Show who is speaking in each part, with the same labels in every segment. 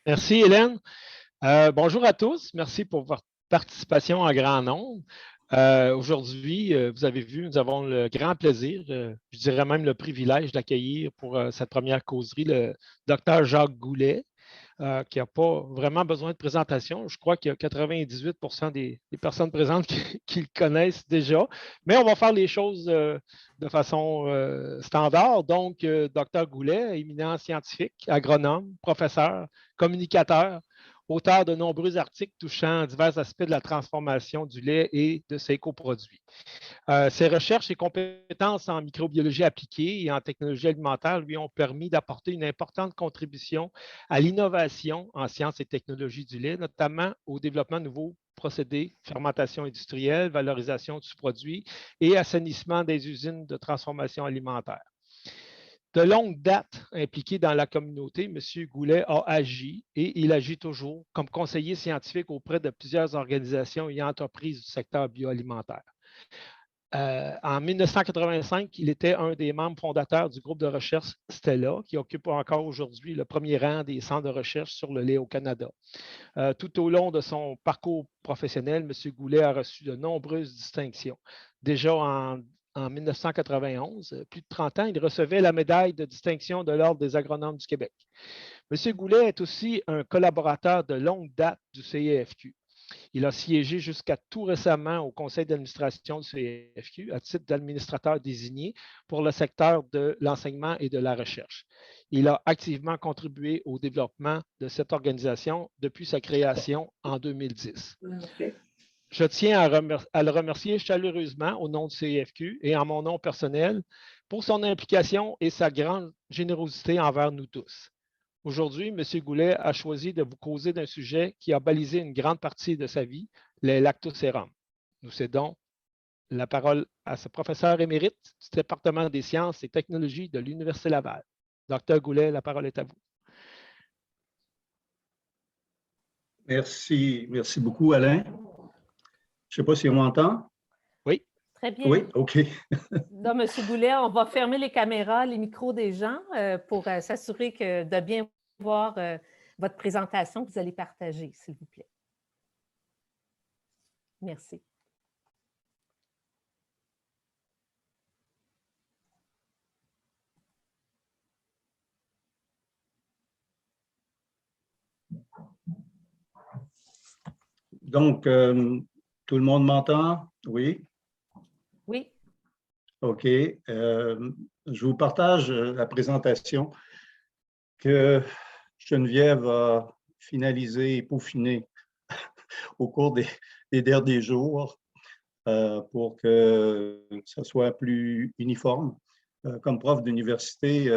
Speaker 1: Merci, Hélène. Bonjour à tous. Merci pour votre participation en grand nombre. Aujourd'hui, vous avez vu, nous avons le grand plaisir, je dirais même le privilège d'accueillir pour cette première causerie le docteur Jacques Goulet, qui n'a pas vraiment besoin de présentation. Je crois qu'il y a 98 des personnes présentes qui le connaissent déjà. Mais on va faire les choses de façon standard. Donc, Dr. Goulet, éminent scientifique, agronome, professeur, communicateur, auteur de nombreux articles touchant divers aspects de la transformation du lait et de ses coproduits. Ses recherches et compétences en microbiologie appliquée et en technologie alimentaire lui ont permis d'apporter une importante contribution à l'innovation en sciences et technologies du lait, notamment au développement de nouveaux procédés, fermentation industrielle, valorisation de sous-produits et assainissement des usines de transformation alimentaire. De longue date impliqué dans la communauté, M. Goulet a agi et il agit toujours comme conseiller scientifique auprès de plusieurs organisations et entreprises du secteur bioalimentaire. En 1985, il était un des membres fondateurs du groupe de recherche Stella, qui occupe encore aujourd'hui le premier rang des centres de recherche sur le lait au Canada. Tout au long de son parcours professionnel, M. Goulet a reçu de nombreuses distinctions. Déjà en 1991, plus de 30 ans, il recevait la médaille de distinction de l'Ordre des agronomes du Québec. M. Goulet est aussi un collaborateur de longue date du CIFQ. Il a siégé jusqu'à tout récemment au conseil d'administration du CIFQ à titre d'administrateur désigné pour le secteur de l'enseignement et de la recherche. Il a activement contribué au développement de cette organisation depuis sa création en 2010. Je tiens à le remercier chaleureusement au nom du CIFQ et en mon nom personnel pour son implication et sa grande générosité envers nous tous. Aujourd'hui, M. Goulet a choisi de vous causer d'un sujet qui a balisé une grande partie de sa vie, les lactosérums. Nous cédons la parole à ce professeur émérite du département des sciences et technologies de l'Université Laval. Docteur Goulet, la parole est à vous.
Speaker 2: Merci beaucoup, Alain. Je ne sais pas si on m'entend.
Speaker 1: Oui.
Speaker 3: Très bien.
Speaker 2: Oui, OK.
Speaker 3: Donc, M. Goulet, on va fermer les caméras, les micros des gens pour s'assurer de bien voir votre présentation que vous allez partager, s'il vous plaît. Merci.
Speaker 2: Donc, tout le monde m'entend? Oui?
Speaker 3: Oui.
Speaker 2: OK. Je vous partage la présentation que Geneviève a finalisée et peaufinée au cours des derniers jours pour que ça soit plus uniforme. Comme prof d'université,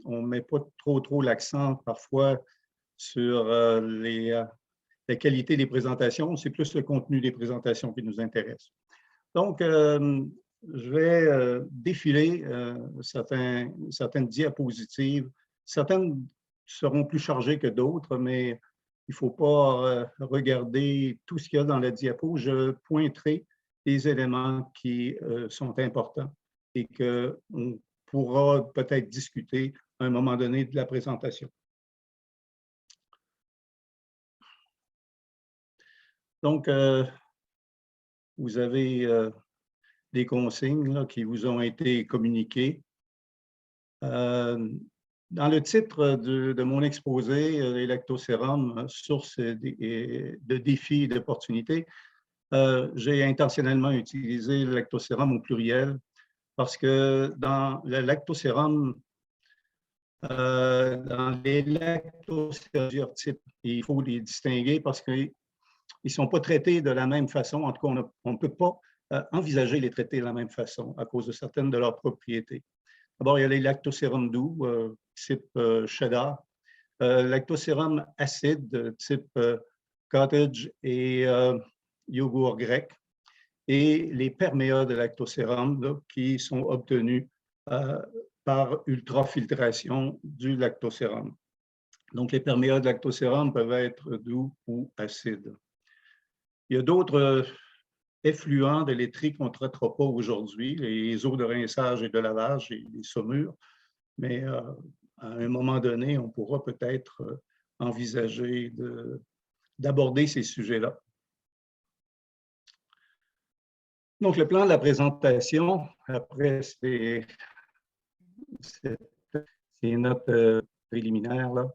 Speaker 2: on ne met pas trop l'accent parfois sur la qualité des présentations, c'est plus le contenu des présentations qui nous intéresse. Donc, je vais défiler certaines diapositives. Certaines seront plus chargées que d'autres, mais il ne faut pas regarder tout ce qu'il y a dans la diapo. Je pointerai les éléments qui sont importants et qu'on pourra peut-être discuter à un moment donné de la présentation. Donc, vous avez des consignes là, qui vous ont été communiquées. Dans le titre de mon exposé, les lactosérums, source de défis et d'opportunités, j'ai intentionnellement utilisé le lactosérum au pluriel parce que dans le lactosérum, dans les lactosérum types, il faut les distinguer parce qu'ils ne sont pas traités de la même façon. En tout cas, on ne peut pas envisager les traiter de la même façon à cause de certaines de leurs propriétés. D'abord, il y a les lactosérums doux, type cheddar, lactosérum acide, type cottage et yogourt grec, et les perméas de lactosérum là, qui sont obtenus par ultrafiltration du lactosérum. Donc, les perméas de lactosérum peuvent être doux ou acides. Il y a d'autres effluents de laiterie qu'on ne traitera pas aujourd'hui, les eaux de rinçage et de lavage et les saumures, mais à un moment donné, on pourra peut-être envisagé d'aborder ces sujets-là. Donc, le plan de la présentation, après ces notes préliminaires, là.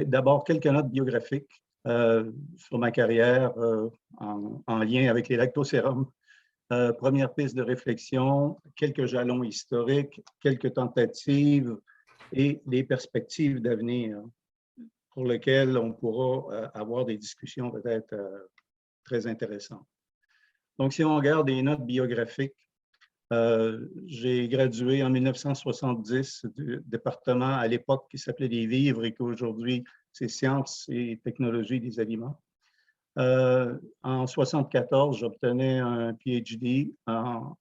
Speaker 2: D'abord, quelques notes biographiques sur ma carrière en lien avec les lactosérums. Première piste de réflexion, quelques jalons historiques, quelques tentatives et les perspectives d'avenir pour lesquelles on pourra avoir des discussions peut-être très intéressantes. Donc, si on regarde les notes biographiques, j'ai gradué en 1970 du département à l'époque qui s'appelait des vivres et qu'aujourd'hui, c'est sciences et technologies des aliments. En 1974, j'obtenais un PhD en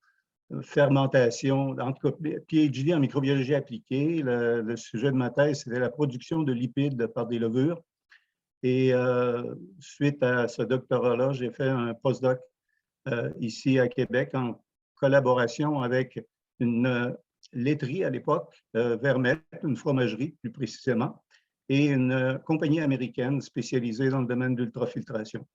Speaker 2: fermentation, en tout cas, PhD en microbiologie appliquée. Le sujet de ma thèse, c'était la production de lipides par des levures. Et suite à ce doctorat-là, j'ai fait un postdoc ici à Québec en collaboration avec une laiterie à l'époque, Vermette, une fromagerie plus précisément, et une compagnie américaine spécialisée dans le domaine d'ultrafiltration.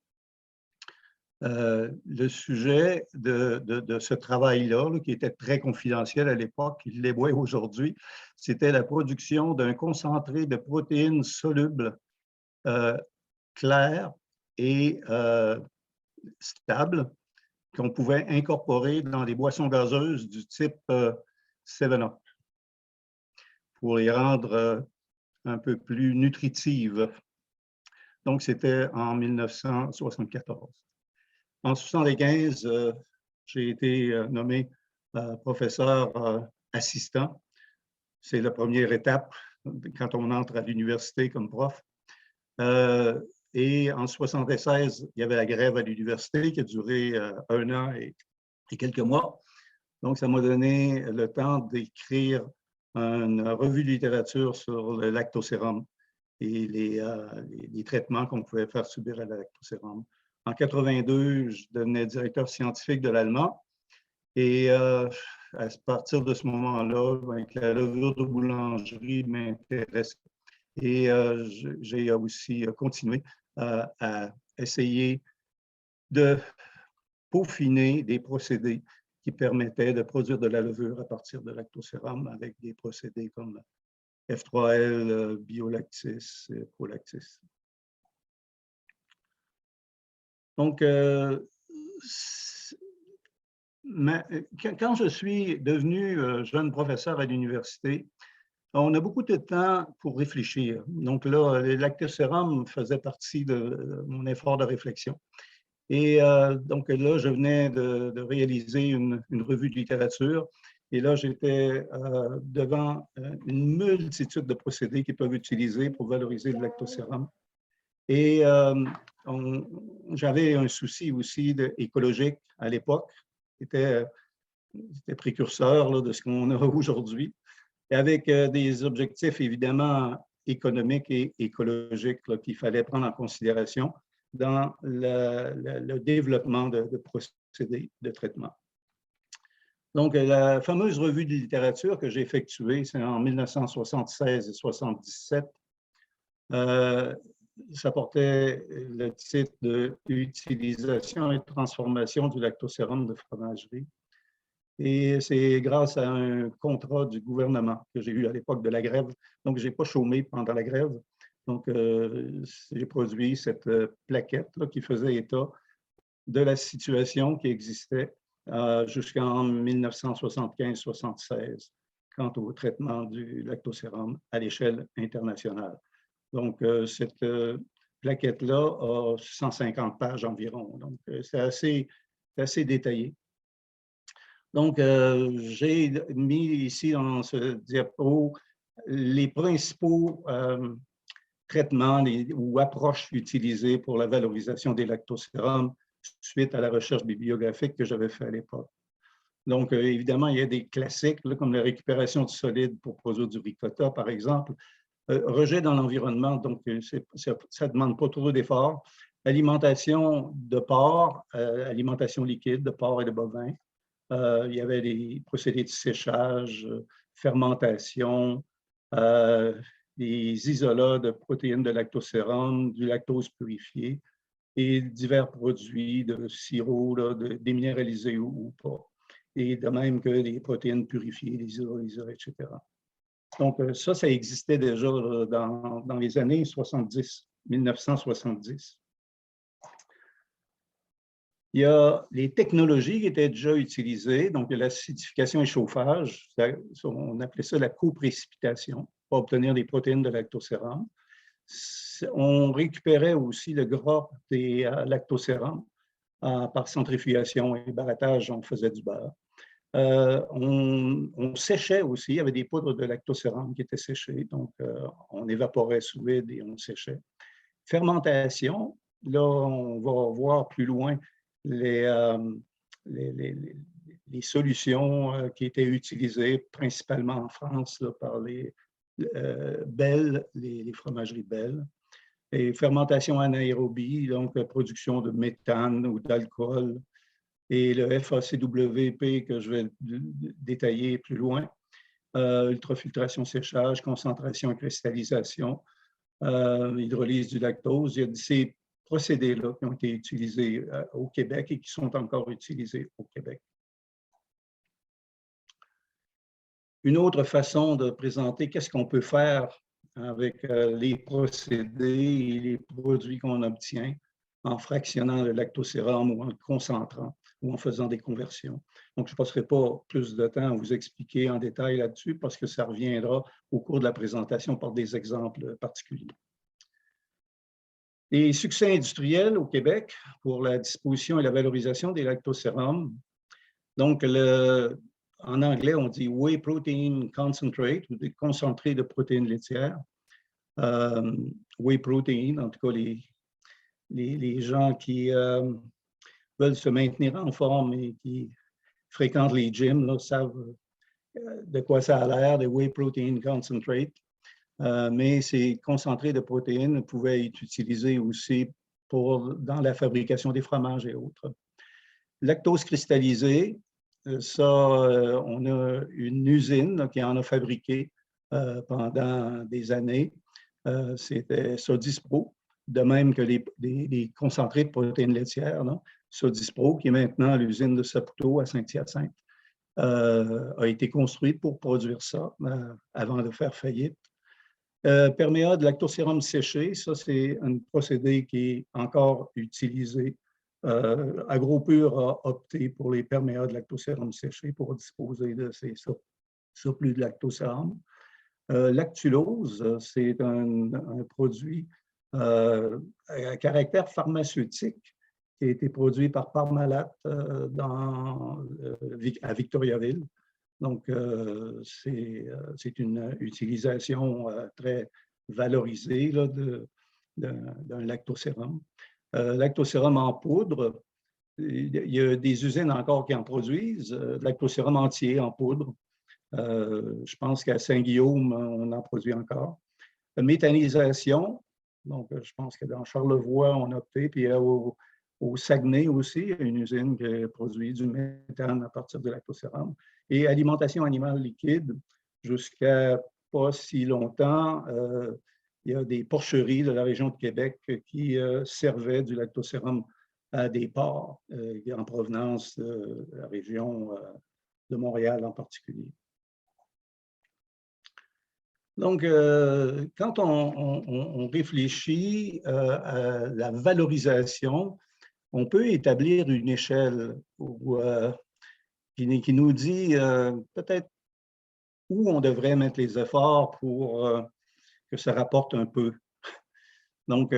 Speaker 2: Le sujet de ce travail-là, qui était très confidentiel à l'époque, il l'est aujourd'hui, c'était la production d'un concentré de protéines solubles claires et stables qu'on pouvait incorporer dans des boissons gazeuses du type 7-Up pour les rendre un peu plus nutritives. Donc, c'était en 1974. En 1975, j'ai été nommé professeur assistant. C'est la première étape quand on entre à l'université comme prof. Et en 1976, il y avait la grève à l'université qui a duré 1 an et quelques mois. Donc, ça m'a donné le temps d'écrire une revue de littérature sur le lactosérum et les traitements qu'on pouvait faire subir à la lactosérum. En 1982, je devenais directeur scientifique de l'Allemand. Et à partir de ce moment-là, la levure de boulangerie m'intéresse. Et j'ai aussi continué à essayer de peaufiner des procédés qui permettaient de produire de la levure à partir de lactosérum avec des procédés comme F3L, Biolactis, Prolactis. Donc, quand je suis devenu jeune professeur à l'université, on a beaucoup de temps pour réfléchir. Donc là, les lactosérum faisaient partie de mon effort de réflexion. Et donc là, je venais de réaliser une revue de littérature. Et là, j'étais devant une multitude de procédés qui peuvent utiliser pour valoriser le lactosérum. Et j'avais un souci aussi écologique à l'époque, qui était précurseur là, de ce qu'on a aujourd'hui, et avec des objectifs évidemment économiques et écologiques qu'il fallait prendre en considération dans le développement de procédés de traitement. Donc, la fameuse revue de littérature que j'ai effectuée, c'est en 1976 et 1977, ça portait le titre de « Utilisation et transformation du lactosérum de fromagerie ». Et c'est grâce à un contrat du gouvernement que j'ai eu à l'époque de la grève. Donc, je n'ai pas chômé pendant la grève. Donc, j'ai produit cette plaquette là, qui faisait état de la situation qui existait jusqu'en 1975-76 quant au traitement du lactosérum à l'échelle internationale. Donc, cette plaquette-là a 150 pages environ. Donc, c'est assez détaillé. Donc, j'ai mis ici dans ce diapo les principaux traitements ou approches utilisées pour la valorisation des lactosérums suite à la recherche bibliographique que j'avais fait à l'époque. Donc, évidemment, il y a des classiques là, comme la récupération du solide pour produire du ricotta, par exemple. Rejet dans l'environnement, donc ça ne demande pas trop d'efforts. Alimentation de porc, alimentation liquide de porc et de bovins. Il y avait des procédés de séchage, fermentation, des isolats de protéines de lactosérum, du lactose purifié et divers produits de sirop déminéralisés ou pas. Et de même que les protéines purifiées, les hydrolysats, etc. Donc, ça existait déjà dans les années 70, 1970. Il y a les technologies qui étaient déjà utilisées, donc l'acidification et chauffage, on appelait ça la coprécipitation, pour obtenir des protéines de lactosérum. On récupérait aussi le gras des lactosérums par centrifugation et barattage, on faisait du beurre. On séchait aussi, il y avait des poudres de lactosérum qui étaient séchées, donc on évaporait sous vide et on séchait. Fermentation, là, on va voir plus loin les solutions qui étaient utilisées principalement en France là, par les Bell, les fromageries Bell. Et fermentation anaérobie, donc la production de méthane ou d'alcool, et le FACWP que je vais détailler plus loin, ultrafiltration séchage, concentration et cristallisation, hydrolyse du lactose. Il y a ces procédés-là qui ont été utilisés au Québec et qui sont encore utilisés au Québec. Une autre façon de présenter qu'est-ce qu'on peut faire avec les procédés et les produits qu'on obtient en fractionnant le lactosérum ou en le concentrant ou en faisant des conversions. Donc, je ne passerai pas plus de temps à vous expliquer en détail là-dessus parce que ça reviendra au cours de la présentation par des exemples particuliers. Les succès industriels au Québec pour la disposition et la valorisation des lactosérums. Donc, en anglais, on dit whey protein concentrate ou des concentrés de protéines laitières. Whey protein, en tout cas, les gens qui veulent se maintenir en forme et qui fréquentent les gyms là, savent de quoi ça a l'air, des whey protein concentrate. Mais ces concentrés de protéines pouvaient être utilisés aussi dans la fabrication des fromages et autres. Lactose cristallisé, ça, on a une usine qui en a fabriqué pendant des années. C'était Sodispro, de même que les concentrés de protéines laitières. Non? Sodispro, qui est maintenant à l'usine de Saputo à Saint-Hyacinthe, a été construite pour produire ça avant de faire faillite. Perméa de lactosérum séché, ça c'est un procédé qui est encore utilisé. AgroPure a opté pour les perméas de lactosérum séché pour disposer de ces surplus de lactosérum. Lactulose, c'est un produit à caractère pharmaceutique qui a été produit par Parmalat à Victoriaville. Donc, c'est une utilisation très valorisée d'un lactosérum. Lactosérum en poudre, il y a des usines encore qui en produisent, lactosérum entier en poudre. Je pense qu'à Saint-Guillaume, on en produit encore. Méthanisation, donc je pense que dans Charlevoix, on a opté, puis au Saguenay aussi, il y a une usine qui produit du méthane à partir de lactosérum. Et alimentation animale liquide, jusqu'à pas si longtemps, il y a des porcheries de la région de Québec qui servaient du lactosérum à des porcs en provenance de la région de Montréal en particulier. Donc, quand on réfléchit à la valorisation, on peut établir une échelle qui nous dit peut-être où on devrait mettre les efforts pour que ça rapporte un peu. Donc,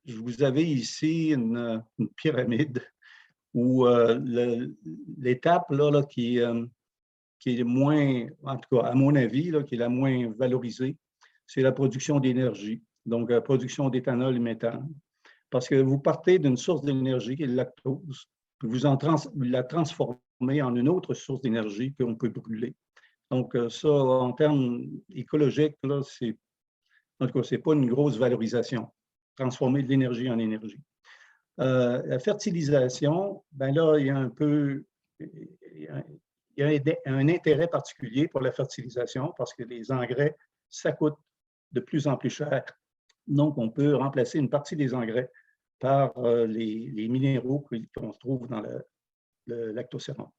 Speaker 2: vous avez ici une pyramide où l'étape qui est moins, en tout cas à mon avis, qui est la moins valorisée, c'est la production d'énergie, donc la production d'éthanol et méthane. Parce que vous partez d'une source d'énergie qui est le lactose, puis vous la transformez en une autre source d'énergie qu'on peut brûler. Donc ça, en termes écologiques, en tout cas, ce n'est pas une grosse valorisation, transformer de l'énergie en énergie. La fertilisation, ben là, il y a un peu... Il y a un intérêt particulier pour la fertilisation parce que les engrais ça coûte de plus en plus cher. Donc, on peut remplacer une partie des engrais par les minéraux qu'on trouve dans le lactosérum.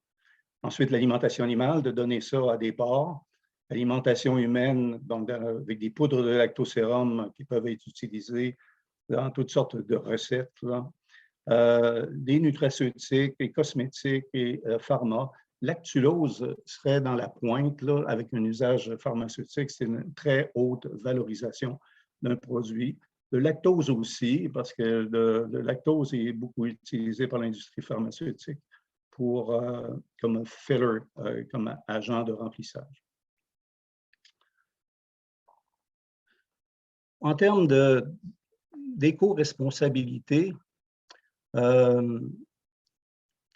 Speaker 2: Ensuite, l'alimentation animale, de donner ça à des porcs. L'alimentation humaine, donc avec des poudres de lactosérum qui peuvent être utilisées dans toutes sortes de recettes. Des nutraceutiques, des cosmétiques et pharma. Lactulose serait dans la pointe là, avec un usage pharmaceutique. C'est une très haute valorisation d'un produit. Le lactose aussi, parce que le lactose est beaucoup utilisé par l'industrie pharmaceutique comme filler, comme agent de remplissage. En termes d'éco-responsabilité,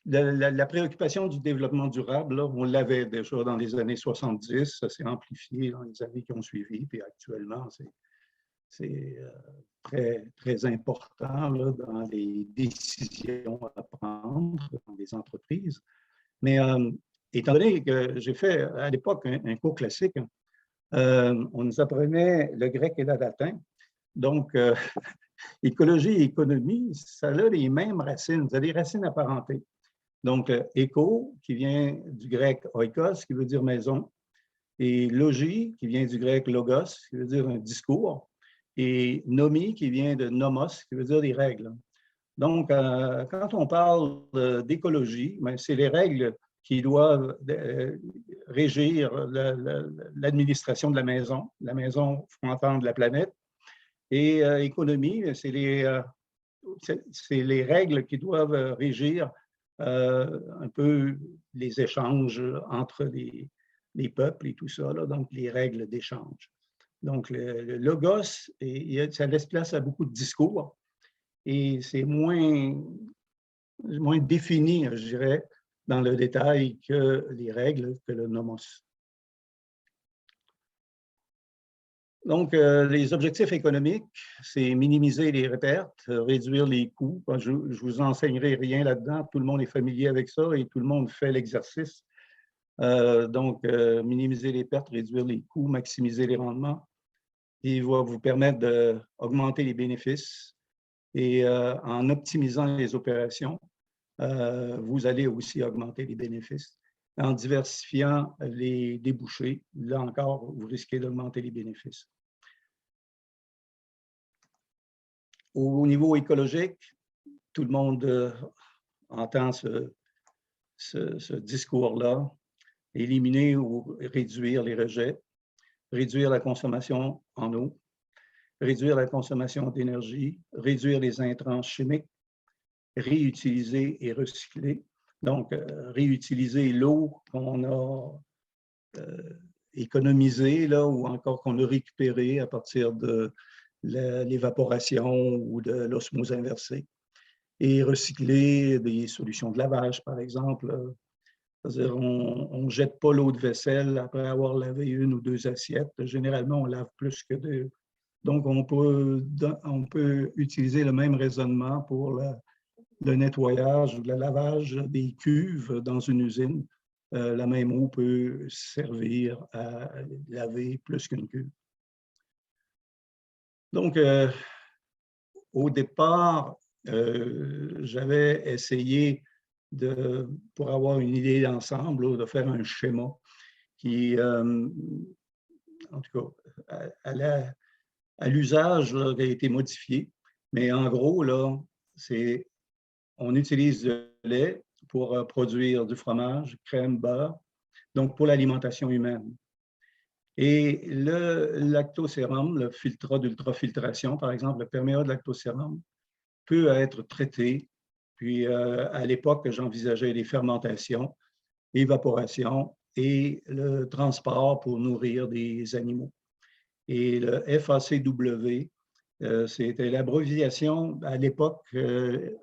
Speaker 2: la préoccupation du développement durable, là, on l'avait déjà dans les années 70, ça s'est amplifié dans les années qui ont suivi, puis actuellement, c'est très, très important là, dans les décisions à prendre dans les entreprises. Mais étant donné que j'ai fait à l'époque un cours classique, on nous apprenait le grec et le latin. Donc, écologie et économie, ça a les mêmes racines, ça a des racines apparentées. Donc, éco, qui vient du grec oikos, qui veut dire maison, et logie, qui vient du grec logos, qui veut dire un discours, et nomi, qui vient de nomos, qui veut dire des règles. Donc, quand on parle d'écologie, c'est les règles qui doivent régir l'administration de la maison frontale de la planète. Et économie, c'est les règles qui doivent régir un peu les échanges entre les peuples et tout ça, là, donc les règles d'échange. Donc, le logos, ça laisse place à beaucoup de discours et c'est moins défini, je dirais, dans le détail que les règles, que le nomos. Donc, les objectifs économiques, c'est minimiser les pertes, réduire les coûts. Je ne vous enseignerai rien là-dedans, tout le monde est familier avec ça et tout le monde fait l'exercice. Donc, minimiser les pertes, réduire les coûts, maximiser les rendements. Il va vous permettre d'augmenter les bénéfices et en optimisant les opérations, vous allez aussi augmenter les bénéfices. En diversifiant les débouchés, là encore, vous risquez d'augmenter les bénéfices. Au niveau écologique, tout le monde entend ce discours-là, éliminer ou réduire les rejets, réduire la consommation en eau, réduire la consommation d'énergie, réduire les intrants chimiques, réutiliser et recycler. Donc, réutiliser l'eau qu'on a économisée là, ou encore qu'on a récupérée à partir de l'évaporation ou de l'osmose inversée. Et recycler des solutions de lavage, par exemple. C'est-à-dire, on ne jette pas l'eau de vaisselle après avoir lavé une ou deux assiettes. Généralement, on lave plus que deux. Donc, on peut utiliser le même raisonnement pour le nettoyage ou le lavage des cuves dans une usine. La même eau peut servir à laver plus qu'une cuve. Donc, au départ, j'avais essayé, pour avoir une idée d'ensemble, de faire un schéma qui, en tout cas, à l'usage, a été modifié. Mais en gros, là, on utilise le lait pour produire du fromage, crème, beurre, donc pour l'alimentation humaine. Et le lactosérum, le filtrat d'ultrafiltration, par exemple, le perméat de lactosérum, peut être traité. Puis, à l'époque, j'envisageais les fermentations, l'évaporation et le transport pour nourrir des animaux. Et le FACW, c'était l'abréviation à l'époque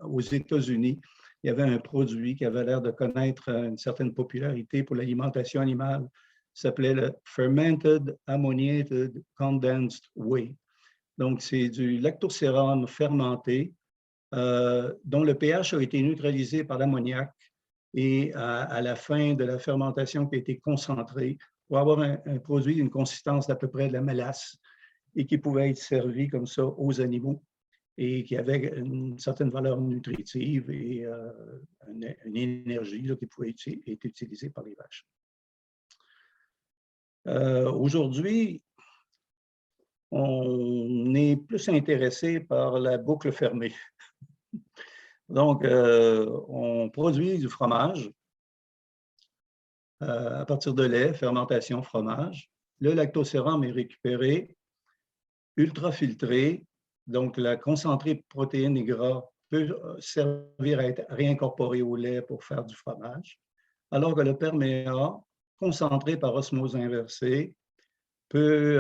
Speaker 2: aux États-Unis. Il y avait un produit qui avait l'air de connaître une certaine popularité pour l'alimentation animale. Ça s'appelait le Fermented Ammoniated Condensed Whey. Donc, c'est du lactosérum fermenté dont le pH a été neutralisé par l'ammoniac et à la fin de la fermentation qui a été concentrée, pour avoir un produit d'une consistance d'à peu près de la mélasse et qui pouvait être servi comme ça aux animaux et qui avait une certaine valeur nutritive et une énergie là, qui pouvait être utilisée par les vaches. Aujourd'hui, on est plus intéressé par la boucle fermée. Donc, on produit du fromage à partir de lait, fermentation, fromage. Le lactosérum est récupéré, ultra-filtré, donc la concentrée protéines et gras peut servir à être réincorporé au lait pour faire du fromage, alors que le perméa, concentré par osmose inversée, peut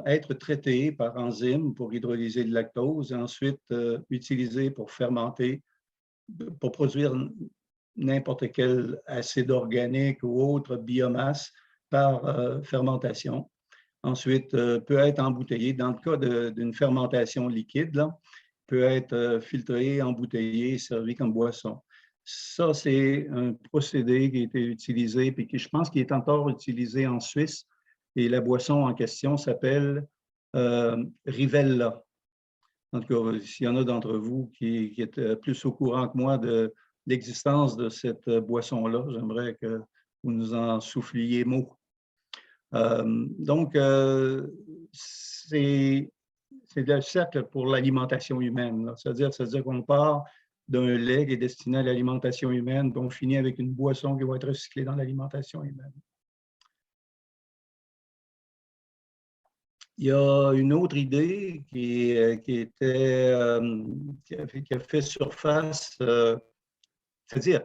Speaker 2: être traité par enzyme pour hydrolyser le lactose et ensuite utilisé pour fermenter, pour produire n'importe quel acide organique ou autre biomasse par fermentation. Ensuite, peut être embouteillé. Dans le cas d'une fermentation liquide, là, peut être filtré, embouteillé, servi comme boisson. Ça, c'est un procédé qui a été utilisé et qui, je pense, qui est encore utilisé en Suisse. Et la boisson en question s'appelle Rivella. En tout cas, s'il y en a d'entre vous qui êtes plus au courant que moi de l'existence de cette boisson-là, j'aimerais que vous nous en souffliez mot. Donc, c'est le cercle pour l'alimentation humaine. C'est-à-dire qu'on part d'un lait qui est destiné à l'alimentation humaine, puis on finit avec une boisson qui va être recyclée dans l'alimentation humaine. Il y a une autre idée qui a fait surface, c'est-à-dire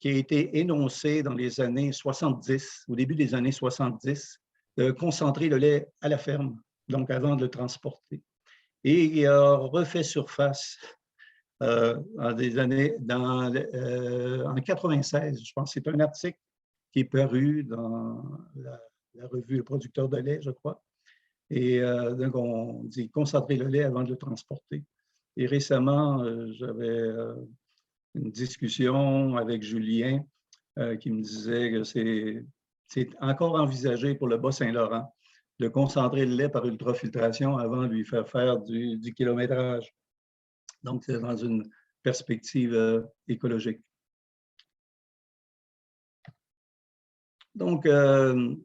Speaker 2: qui a été énoncée dans les années 70, au début des années 70, de concentrer le lait à la ferme, donc avant de le transporter. Et il a refait surface en 96, je pense. C'est un article qui est paru dans la revue Le Producteur de lait, je crois. Et donc, on dit concentrer le lait avant de le transporter. Et récemment, j'avais une discussion avec Julien qui me disait que c'est encore envisagé pour le Bas-Saint-Laurent de concentrer le lait par ultrafiltration avant de lui faire du kilométrage. Donc, c'est dans une perspective écologique. Donc, je ne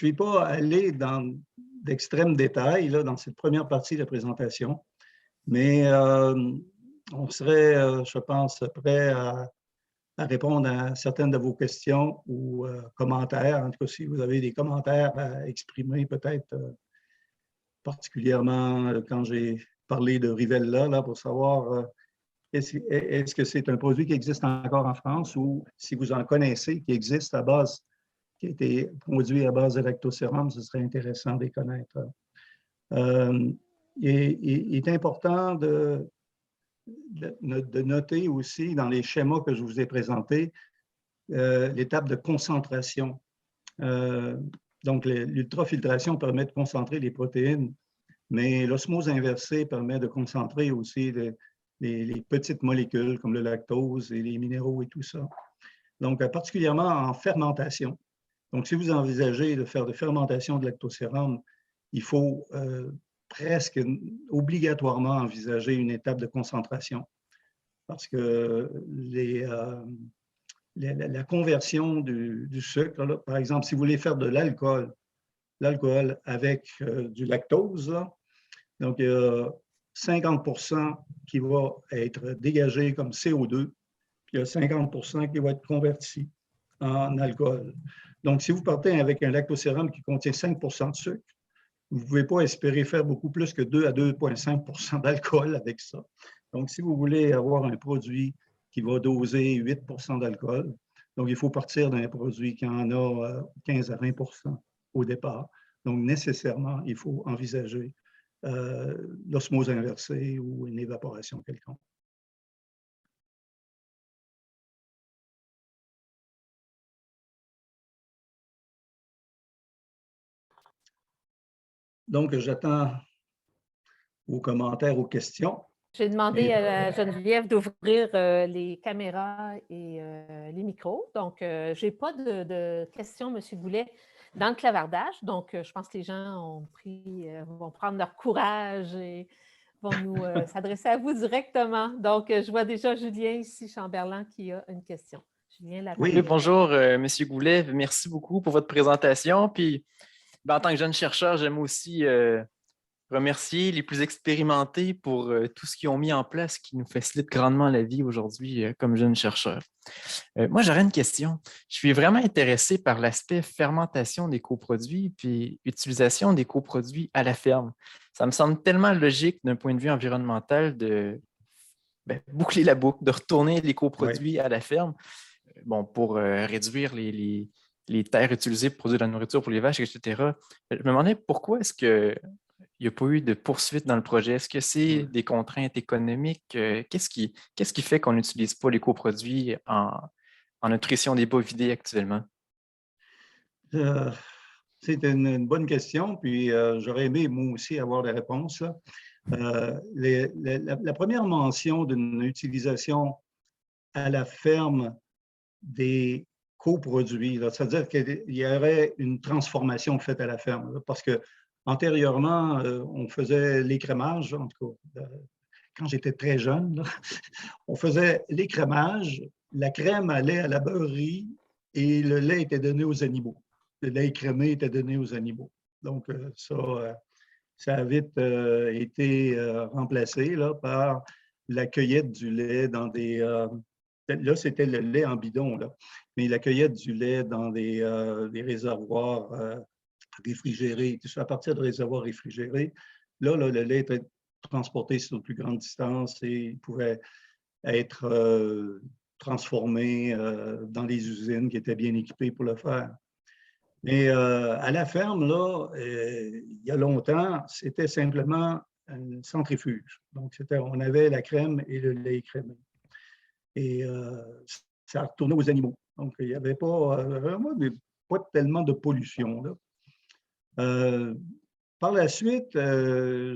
Speaker 2: suis pas allé dans d'extrêmes détails là, dans cette première partie de la présentation, mais on serait, je pense, prêt à répondre à certaines de vos questions ou commentaires. En tout cas, si vous avez des commentaires à exprimer, peut-être particulièrement quand j'ai parlé de Rivella, là, pour savoir est-ce que c'est un produit qui existe encore en France ou si vous en connaissez, qui existe à base, qui a été produit à base de lactosérum, ce serait intéressant de les connaître. Il est important de noter aussi dans les schémas que je vous ai présentés l'étape de concentration. Donc, l'ultrafiltration permet de concentrer les protéines, mais l'osmose inversée permet de concentrer aussi les petites molécules comme le lactose et les minéraux et tout ça. Donc, particulièrement en fermentation. Donc, si vous envisagez de faire de fermentation de lactosérum, il faut presque obligatoirement envisager une étape de concentration parce que la conversion du sucre, là, par exemple, si vous voulez faire de l'alcool avec du lactose, là, donc il y a 50% qui va être dégagé comme CO2, puis il y a 50% qui va être converti en alcool. Donc, si vous partez avec un lactosérum qui contient 5% de sucre, vous ne pouvez pas espérer faire beaucoup plus que 2 à 2,5% d'alcool avec ça. Donc, si vous voulez avoir un produit qui va doser 8% d'alcool, donc il faut partir d'un produit qui en a 15 à 20% au départ. Donc, nécessairement, il faut envisager l'osmose inversée ou une évaporation quelconque. Donc, j'attends vos commentaires, aux questions.
Speaker 3: J'ai demandé à Geneviève d'ouvrir les caméras et les micros. Donc, je n'ai pas de questions, M. Goulet, dans le clavardage. Donc, je pense que les gens vont prendre leur courage et vont nous s'adresser à vous directement. Donc, je vois déjà Julien ici, Chamberlain, qui a une question. Julien, la
Speaker 4: Oui,
Speaker 3: parole.
Speaker 4: bonjour, Monsieur Goulet. Merci beaucoup pour votre présentation. Puis, en tant que jeune chercheur, j'aime aussi remercier les plus expérimentés pour tout ce qu'ils ont mis en place qui nous facilite grandement la vie aujourd'hui comme jeunes chercheurs. Moi, j'aurais une question. Je suis vraiment intéressé par l'aspect fermentation des coproduits puis utilisation des coproduits à la ferme. Ça me semble tellement logique d'un point de vue environnemental de boucler la boucle, de retourner les coproduits à la ferme pour réduire les terres utilisées pour produire de la nourriture pour les vaches, etc. Je me demandais pourquoi est-ce qu'il n'y a pas eu de poursuite dans le projet? Est-ce que c'est des contraintes économiques? Qu'est-ce qui fait qu'on n'utilise pas les coproduits en nutrition des bovidés actuellement?
Speaker 2: C'est une bonne question, puis j'aurais aimé, moi aussi, avoir la réponse. La première mention d'une utilisation à la ferme des coproduits, c'est-à-dire qu'il y aurait une transformation faite à la ferme, là, parce que antérieurement, on faisait l'écrémage, en tout cas, quand j'étais très jeune, là, on faisait l'écrémage, la crème allait à la beurrerie et le lait était donné aux animaux. Le lait écrémé était donné aux animaux. Donc, ça a vite été remplacé là, par la cueillette du lait dans des... là, c'était le lait en bidon, là, mais la cueillette du lait dans des réservoirs réfrigérés, tout ça, à partir de réservoirs réfrigérés. Là, le lait était transporté sur de plus grandes distances et il pouvait être transformé dans les usines qui étaient bien équipées pour le faire. Mais à la ferme, là, il y a longtemps, c'était simplement un centrifuge. Donc, on avait la crème et le lait écrémé. Et ça retournait aux animaux. Donc, il n'y avait pas, vraiment pas tellement de pollution, là. Par la suite, je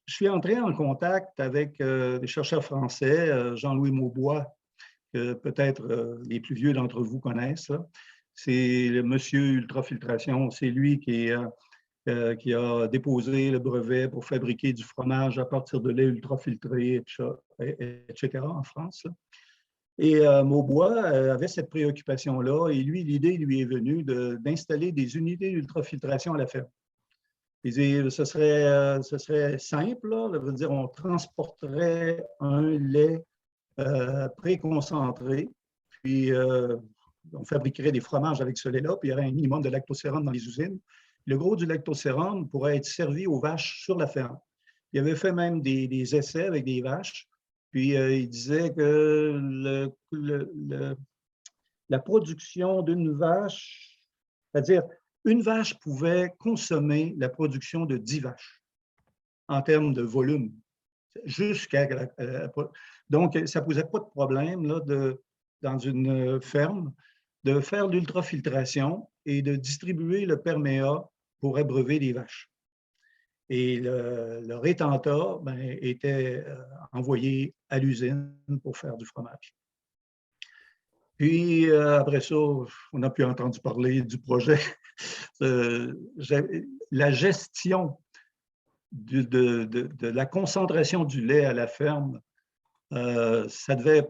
Speaker 2: suis entré en contact avec des chercheurs français, Jean-Louis Maubois, que peut-être les plus vieux d'entre vous connaissent. Là. C'est le monsieur ultrafiltration, c'est lui qui a déposé le brevet pour fabriquer du fromage à partir de lait ultrafiltré, etc. en France. Là. Et Maubois avait cette préoccupation-là et lui, l'idée lui est venue d'installer des unités d'ultrafiltration à la ferme. Il dit, ce serait simple, là, ça veut dire on transporterait un lait préconcentré, puis on fabriquerait des fromages avec ce lait-là, puis il y aurait un minimum de lactosérum dans les usines. Le gros du lactosérum pourrait être servi aux vaches sur la ferme. Il avait fait même des essais avec des vaches, puis il disait que la production d'une vache, c'est-à-dire une vache pouvait consommer la production de 10 vaches en termes de volume. Donc, ça ne posait pas de problème là, dans une ferme de faire l'ultrafiltration et de distribuer le perméa pour abreuver les vaches. Et le rétentat était envoyé à l'usine pour faire du fromage. Puis, après ça, on n'a plus entendu parler du projet. La gestion de la concentration du lait à la ferme, ça devait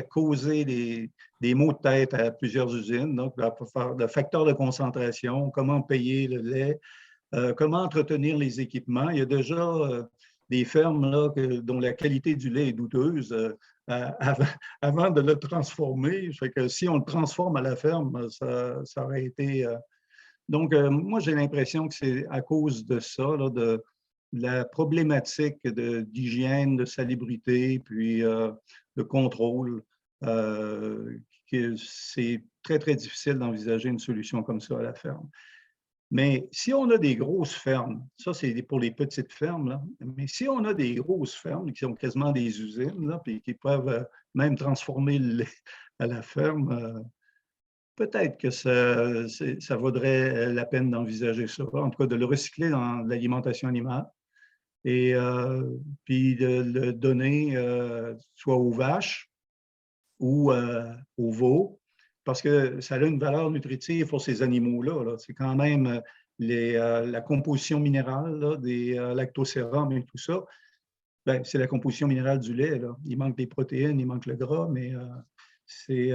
Speaker 2: causer des maux de tête à plusieurs usines. Donc, le facteur de concentration, comment payer le lait, comment entretenir les équipements. Il y a déjà des fermes là, dont la qualité du lait est douteuse avant de le transformer. Fait que si on le transforme à la ferme, ça aurait été... Donc, moi, j'ai l'impression que c'est à cause de ça, là, de la problématique d'hygiène, de salubrité, puis de contrôle, que c'est très, très difficile d'envisager une solution comme ça à la ferme. Mais si on a des grosses fermes, ça c'est pour les petites fermes, là, mais si on a des grosses fermes qui sont quasiment des usines, là, puis qui peuvent même transformer le lait à la ferme, peut-être que ça vaudrait la peine d'envisager ça, en tout cas de le recycler dans l'alimentation animale. et puis de le donner soit aux vaches ou aux veaux, parce que ça a une valeur nutritive pour ces animaux-là. Là. C'est quand même la composition minérale là, des lactosérums et tout ça. Ben, c'est la composition minérale du lait. Là. Il manque des protéines, il manque le gras, mais c'est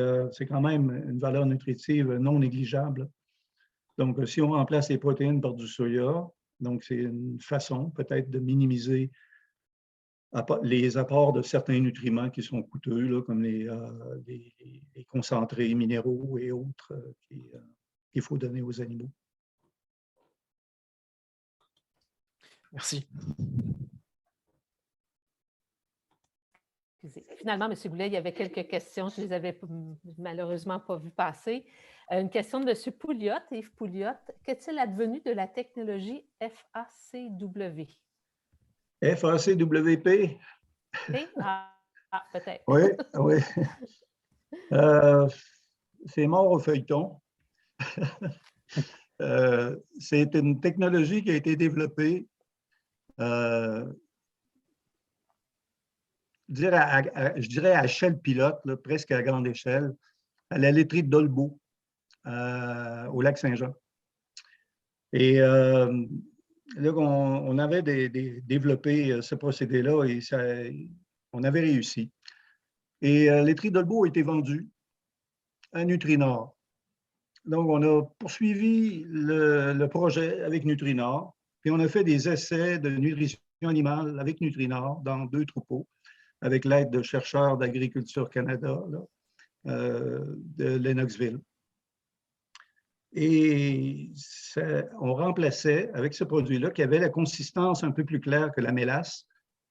Speaker 2: quand même une valeur nutritive non négligeable. Donc, si on remplace les protéines par du soya, donc c'est une façon peut-être de minimiser les apports de certains nutriments qui sont coûteux, là, comme les concentrés minéraux et autres qu'il faut donner aux animaux.
Speaker 4: Merci.
Speaker 3: Finalement, M. Goulet, il y avait quelques questions. Je ne les avais malheureusement pas vues passer. Une question de M. Pouliot, Yves Pouliot. Qu'est-il advenu de la technologie FACW?
Speaker 2: FACWP?
Speaker 3: Peut-être.
Speaker 2: Oui, oui. C'est mort au feuilleton. C'est une technologie qui a été développée je dirais à échelle pilote, là, presque à grande échelle, à la laiterie de Dolbeau, au lac Saint-Jean. Et là, on avait développé ce procédé-là et on avait réussi. Et la laiterie de Dolbeau a été vendue à Nutrinor. Donc, on a poursuivi le projet avec Nutrinor, puis on a fait des essais de nutrition animale avec Nutrinor dans 2 troupeaux, avec l'aide de chercheurs d'Agriculture Canada, de Lennoxville. Et on remplaçait, avec ce produit-là, qui avait la consistance un peu plus claire que la mélasse,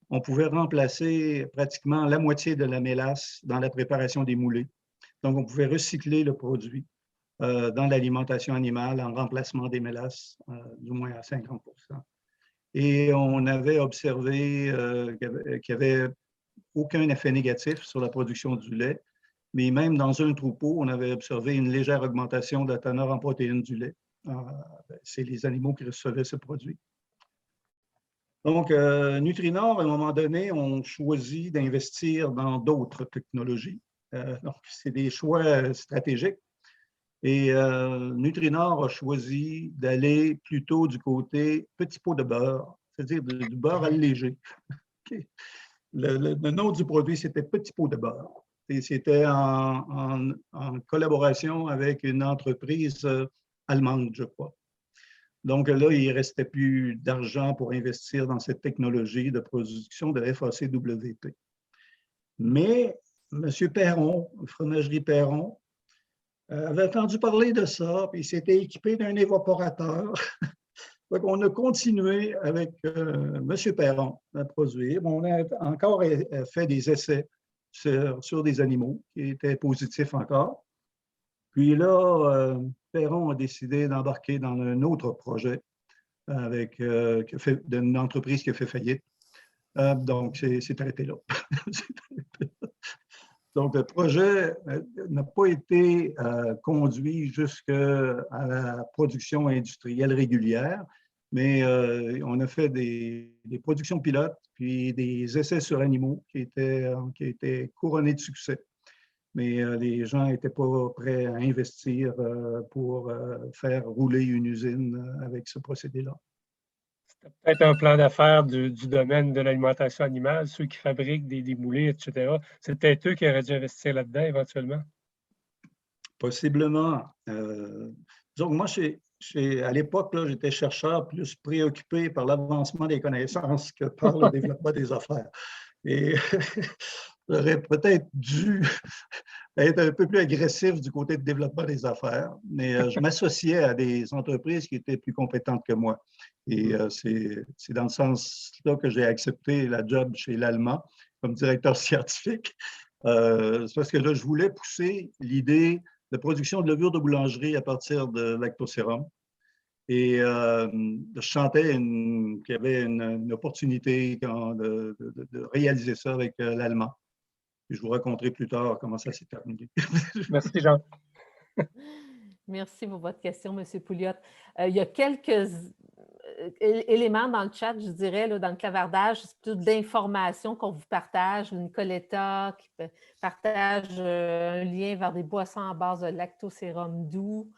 Speaker 2: on pouvait remplacer pratiquement la moitié de la mélasse dans la préparation des moulées. Donc, on pouvait recycler le produit dans l'alimentation animale en remplacement des mélasses, du moins à 50 %. Et on avait observé qu'il n'y avait aucun effet négatif sur la production du lait, mais même dans un troupeau, on avait observé une légère augmentation de la teneur en protéines du lait. C'est les animaux qui recevaient ce produit. Donc, Nutrinor, à un moment donné, ont choisi d'investir dans d'autres technologies. Donc, c'est des choix stratégiques. Et Nutrinor a choisi d'aller plutôt du côté petit pot de beurre, c'est-à-dire du beurre allégé. Okay. Le nom du produit, c'était Petit pot de beurre. Et c'était en collaboration avec une entreprise allemande, je crois. Donc là, il ne restait plus d'argent pour investir dans cette technologie de production de FACWP. Mais M. Perron, Fromagerie Perron, avait entendu parler de ça, puis il s'était équipé d'un évaporateur. Donc, on a continué avec M. Perron à produire. On a encore fait des essais sur des animaux qui étaient positifs encore. Puis là, Perron a décidé d'embarquer dans un autre projet avec d'une entreprise qui a fait faillite. Donc, c'est arrêté là. Donc, le projet n'a pas été conduit jusqu'à la production industrielle régulière, mais on a fait des productions pilotes, puis des essais sur animaux qui étaient couronnés de succès. Mais les gens n'étaient pas prêts à investir pour faire rouler une usine avec ce procédé-là.
Speaker 5: C'était peut-être un plan d'affaires du domaine de l'alimentation animale, ceux qui fabriquent des moulées, etc. C'est peut-être eux qui auraient dû investir là-dedans éventuellement.
Speaker 2: Possiblement. Donc, moi, à l'époque, j'étais chercheur plus préoccupé par l'avancement des connaissances que par le développement des affaires. Et j'aurais peut-être dû être un peu plus agressif du côté de développement des affaires, mais je m'associais à des entreprises qui étaient plus compétentes que moi. Et c'est dans ce sens-là que j'ai accepté la job chez l'Allemand comme directeur scientifique. C'est parce que là, je voulais pousser l'idée de production de levure de boulangerie à partir de lactosérum. Et je sentais qu'il y avait une opportunité de réaliser ça avec l'Allemand. Je vous raconterai plus tard comment ça s'est terminé.
Speaker 5: Merci, Jean.
Speaker 3: Merci pour votre question, M. Pouliot. Il y a quelques éléments dans le chat, je dirais, là, dans le clavardage, c'est plutôt d'informations qu'on vous partage. Nicoletta qui partage un lien vers des boissons à base de lactosérum doux.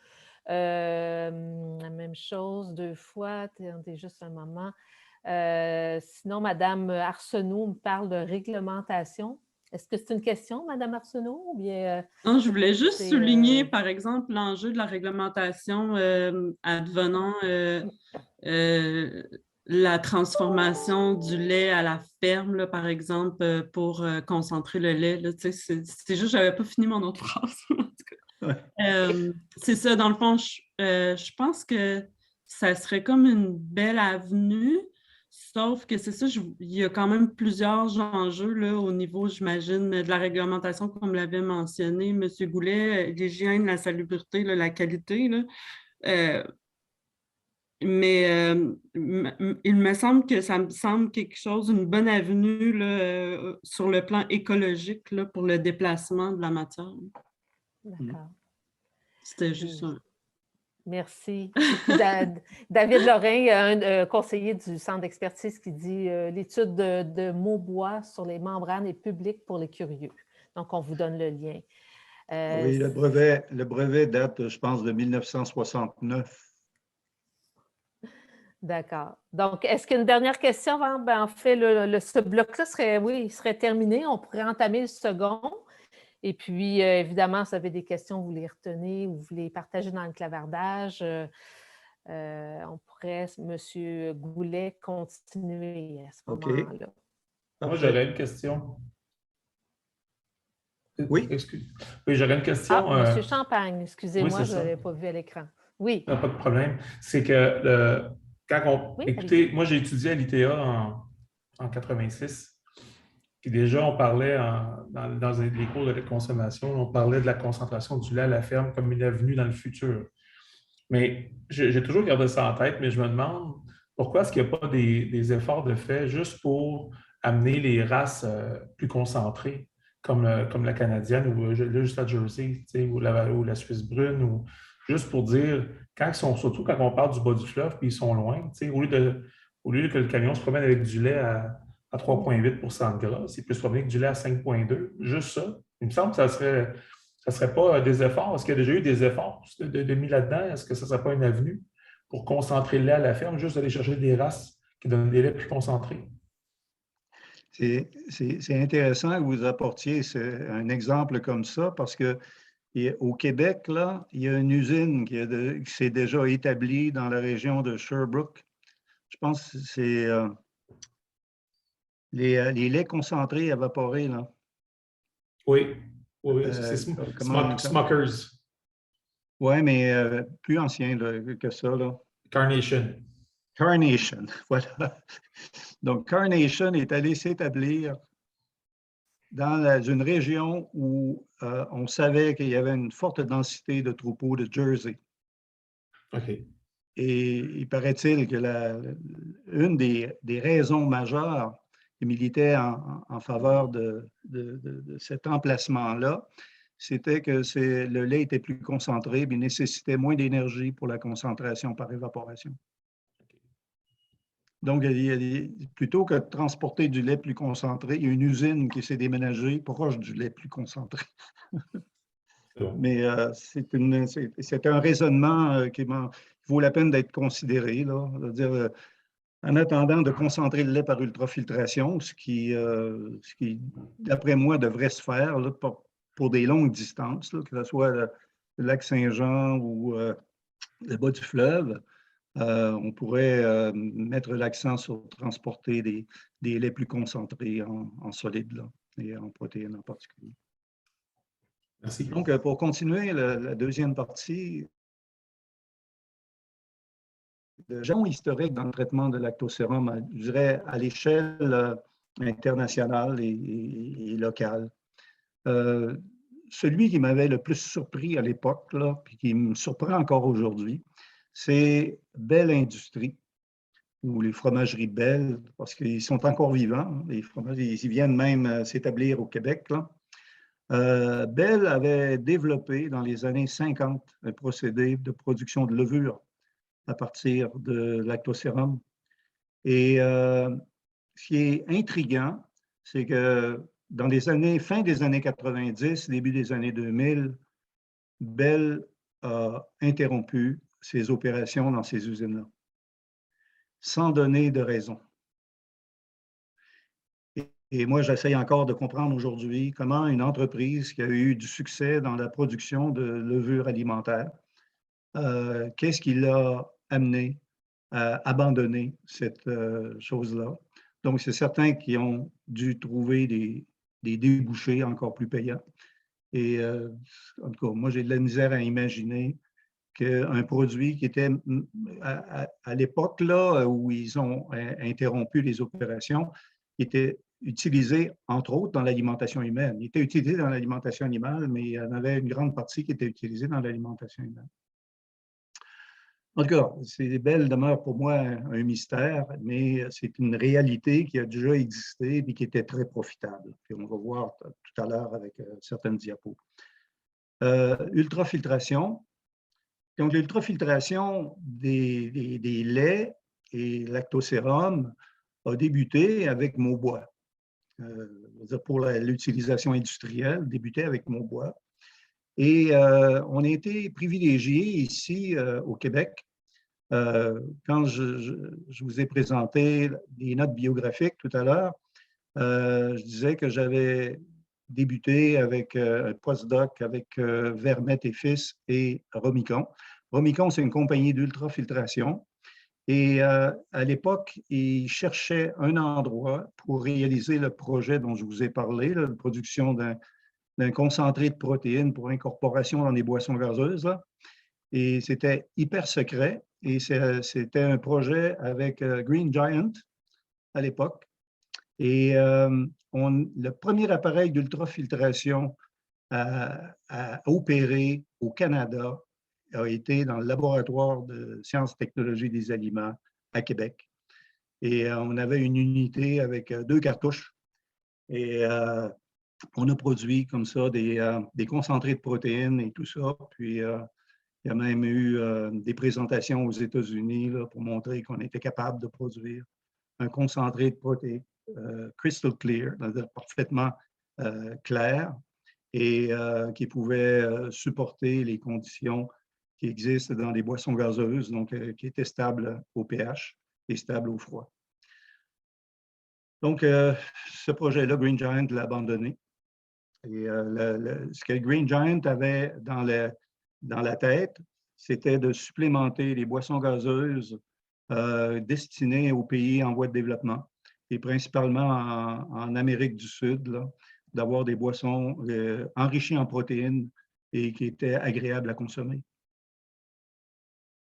Speaker 3: La même chose, 2 fois, attendez juste un moment. Sinon, Mme Arsenault me parle de réglementation. Est-ce que c'est une question, Mme Arsenault? Ou bien,
Speaker 6: non, je voulais juste
Speaker 3: c'est,
Speaker 6: souligner, par exemple, l'enjeu de la réglementation advenant la transformation du lait à la ferme, là, par exemple, pour concentrer le lait. Là, c'est juste, je n'avais pas fini mon autre phrase. C'est ça, dans le fond, je pense que ça serait comme une belle avenue, sauf que c'est ça, il y a quand même plusieurs enjeux là, au niveau, j'imagine, de la réglementation, comme l'avait mentionné M. Goulet, l'hygiène, la salubrité, là, la qualité. Là. Mais il me semble que ça me semble quelque chose, une bonne avenue là, sur le plan écologique là, pour le déplacement de la matière.
Speaker 3: D'accord.
Speaker 6: C'était juste ça.
Speaker 3: Merci. Puis David Lorrain, un conseiller du Centre d'expertise, qui dit l'étude de Maubois sur les membranes est publique pour les curieux. Donc, on vous donne le lien.
Speaker 2: Oui, le brevet date, je pense, de 1969.
Speaker 3: D'accord. Donc, est-ce qu'il y a une dernière question? Ben, en fait, ce bloc-là serait terminé. On pourrait entamer le second. Et puis, évidemment, si vous avez des questions, vous les retenez ou vous les partagez dans le clavardage. On pourrait, M. Goulet, continuer à ce moment-là.
Speaker 7: Moi, j'aurais une question.
Speaker 2: Oui.
Speaker 7: Oui, j'aurais une question.
Speaker 3: M. Champagne, excusez-moi,
Speaker 7: oui,
Speaker 3: je ne l'avais pas vu à l'écran. Oui.
Speaker 7: Pas de problème. C'est que écoutez, moi, j'ai étudié à l'ITA en 86. Puis déjà, on parlait dans les cours de consommation, on parlait de la concentration du lait à la ferme comme une avenue dans le futur. Mais j'ai toujours gardé ça en tête, mais je me demande pourquoi est-ce qu'il n'y a pas des efforts de fait juste pour amener les races plus concentrées, comme la canadienne ou juste la Jersey, ou la Suisse brune, ou juste pour dire, surtout quand on parle du bas du fleuve puis ils sont loin, au lieu que le camion se promène avec du lait à 3,8 % de gras, il peut se promener avec du lait à 5,2, juste ça. Il me semble que ça serait pas des efforts. Est-ce qu'il y a déjà eu des efforts de mis là-dedans? Est-ce que ça ne serait pas une avenue pour concentrer le lait à la ferme, juste aller chercher des races qui donnent des laits plus concentrés?
Speaker 2: C'est intéressant que vous apportiez un exemple comme ça parce qu'au Québec, là, il y a une usine qui s'est déjà établie dans la région de Sherbrooke. Je pense que c'est les laits concentrés évaporés. Là.
Speaker 7: Oui, c'est Smuckers.
Speaker 2: Oui, mais plus ancien là, que ça. Là.
Speaker 7: Carnation,
Speaker 2: voilà. Donc, Carnation est allé s'établir dans une région où on savait qu'il y avait une forte densité de troupeaux de Jersey.
Speaker 7: OK.
Speaker 2: Et il paraît-il que une des raisons majeures qui militait en faveur de cet emplacement-là, c'était que le lait était plus concentré, mais nécessitait moins d'énergie pour la concentration par évaporation. Donc, plutôt que de transporter du lait plus concentré, il y a une usine qui s'est déménagée proche du lait plus concentré. Mais c'est un raisonnement qui vaut la peine d'être considéré. Là. C'est-à-dire, en attendant de concentrer le lait par ultrafiltration, ce qui d'après moi, devrait se faire là, pour des longues distances, là, que ce soit le lac Saint-Jean ou le bas du fleuve, on pourrait mettre l'accent sur transporter des laits plus concentrés en solide là, et en protéines en particulier.
Speaker 7: Merci.
Speaker 2: Donc, pour continuer la deuxième partie, le jalon historique dans le traitement de lactosérum, je dirais à l'échelle internationale et locale. Celui qui m'avait le plus surpris à l'époque, puis qui me surprend encore aujourd'hui, c'est Bell Industries, ou les fromageries Bell, parce qu'ils sont encore vivants. Les fromageries, ils viennent même s'établir au Québec. Là. Bell avait développé dans les années 50 un procédé de production de levure à partir de lactosérum. Et ce qui est intriguant, c'est que dans les années, fin des années 90, début des années 2000, Bell a interrompu ses opérations dans ces usines-là, sans donner de raison. Et moi, j'essaye encore de comprendre aujourd'hui comment une entreprise qui a eu du succès dans la production de levures alimentaires, qu'est-ce qui l'a amené à abandonner cette chose-là. Donc, c'est certains qui ont dû trouver des débouchés encore plus payants. Et en tout cas, moi, j'ai de la misère à imaginer qu'un produit qui était à l'époque là où ils ont interrompu les opérations, qui était utilisé, entre autres, dans l'alimentation humaine. Il était utilisé dans l'alimentation animale, mais il y en avait une grande partie qui était utilisée dans l'alimentation humaine. En tout cas, ces Bell demeurent pour moi un mystère, mais c'est une réalité qui a déjà existé et qui était très profitable. Puis on va voir tout à l'heure avec certaines diapos. Ultrafiltration. Donc, l'ultrafiltration des laits et lactosérum a débuté avec Maubois. Pour l'utilisation industrielle, débuté avec Maubois. Et on a été privilégiés ici au Québec. Quand je vous ai présenté les notes biographiques tout à l'heure, je disais que j'avais débuté avec un postdoc avec Vermette et Fils et Romicon. Romicon, c'est une compagnie d'ultrafiltration. Et à l'époque, ils cherchaient un endroit pour réaliser le projet dont je vous ai parlé, la production d'un concentré de protéines pour incorporation dans des boissons gazeuses. Là. Et c'était hyper secret. Et c'était un projet avec Green Giant à l'époque. Et le premier appareil d'ultrafiltration à opérer au Canada a été dans le laboratoire de sciences et technologies des aliments à Québec. Et on avait une unité avec 2 cartouches. Et on a produit comme ça des concentrés de protéines et tout ça. Puis il y a même eu des présentations aux États-Unis pour montrer qu'on était capable de produire un concentré de protéines crystal clear, c'est-à-dire parfaitement clair, et qui pouvait supporter les conditions qui existent dans les boissons gazeuses, donc qui étaient stables au pH et stables au froid. Donc, ce projet-là, Green Giant l'a abandonné. Et ce que Green Giant avait dans la tête, c'était de supplémenter les boissons gazeuses destinées aux pays en voie de développement, et principalement en Amérique du Sud, d'avoir des boissons enrichies en protéines et qui étaient agréables à consommer.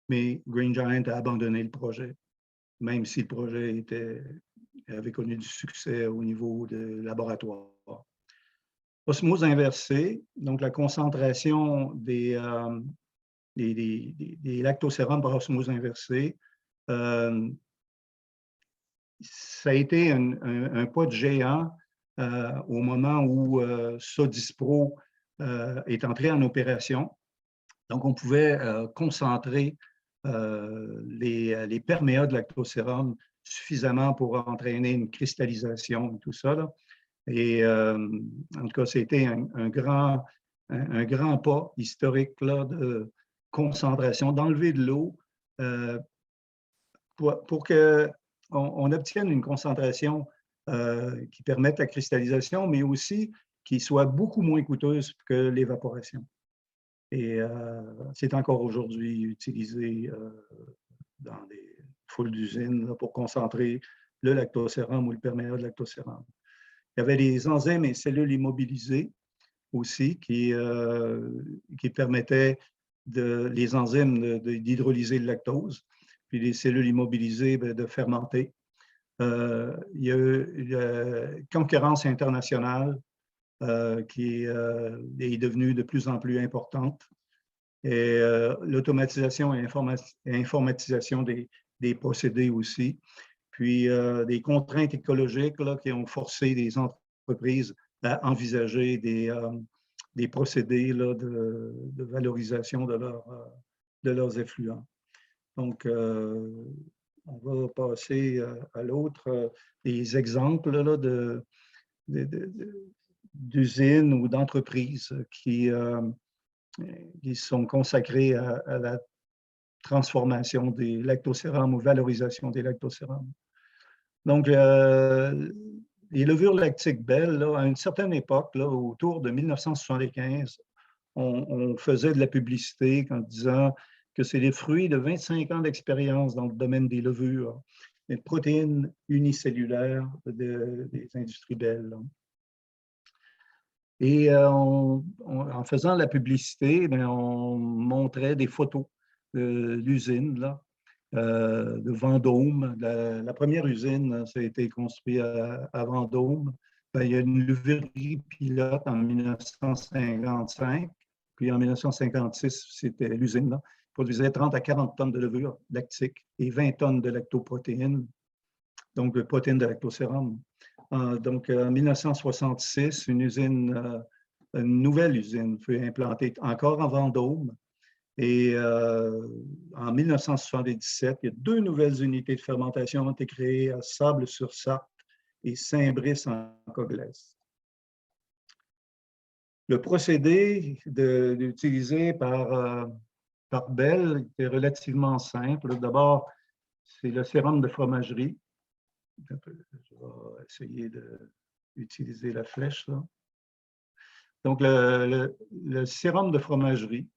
Speaker 2: Mais Green Giant a abandonné le projet, même si le projet avait connu du succès au niveau de laboratoire. Osmose inversée, donc la concentration des lactosérums par osmose inversée, ça a été un pas de géant au moment où Sodispro est entré en opération. Donc, on pouvait concentrer les perméas de lactosérum suffisamment pour entraîner une cristallisation et tout ça. Là. Et en tout cas, c'était un grand pas historique là, de concentration, d'enlever de l'eau pour qu'on obtienne une concentration qui permette la cristallisation, mais aussi qui soit beaucoup moins coûteuse que l'évaporation. Et c'est encore aujourd'hui utilisé dans des foules d'usines pour concentrer le lactosérum ou le perméa de lactosérum. Il y avait les enzymes et cellules immobilisées aussi qui permettaient les enzymes d'hydrolyser le lactose, puis les cellules immobilisées de fermenter. Il y a eu la concurrence internationale qui est devenue de plus en plus importante. Et l'automatisation et informatisation des procédés aussi. Puis des contraintes écologiques là, qui ont forcé les entreprises à envisager des procédés là, de valorisation de leurs effluents. Donc, on va passer à l'autre, des exemples là, d'usines ou d'entreprises qui sont consacrées à la transformation des lactocérums ou valorisation des lactocérums. Donc, les levures lactiques Bell, là, à une certaine époque, là, autour de 1975, on faisait de la publicité en disant que c'est les fruits de 25 ans d'expérience dans le domaine des levures, des protéines unicellulaires des industries Bell. Et en faisant la publicité, on montrait des photos de l'usine, de Vendôme. La première usine, ça a été construit à Vendôme. Il y a une leverie pilote en 1955. Puis en 1956, c'était l'usine, là, produisait 30 à 40 tonnes de levure lactique et 20 tonnes de lactoprotéines, donc de protéines de lactosérum. Donc, en 1966, une nouvelle usine fut implantée encore en Vendôme. Et en 1977, il y a 2 nouvelles unités de fermentation qui ont été créées à Sable-sur-Sarthe et Saint-Brice en Cogles. Le procédé utilisé par Bell est relativement simple. D'abord, c'est le sérum de fromagerie. Je vais essayer d'utiliser la flèche, là. Donc, le sérum de fromagerie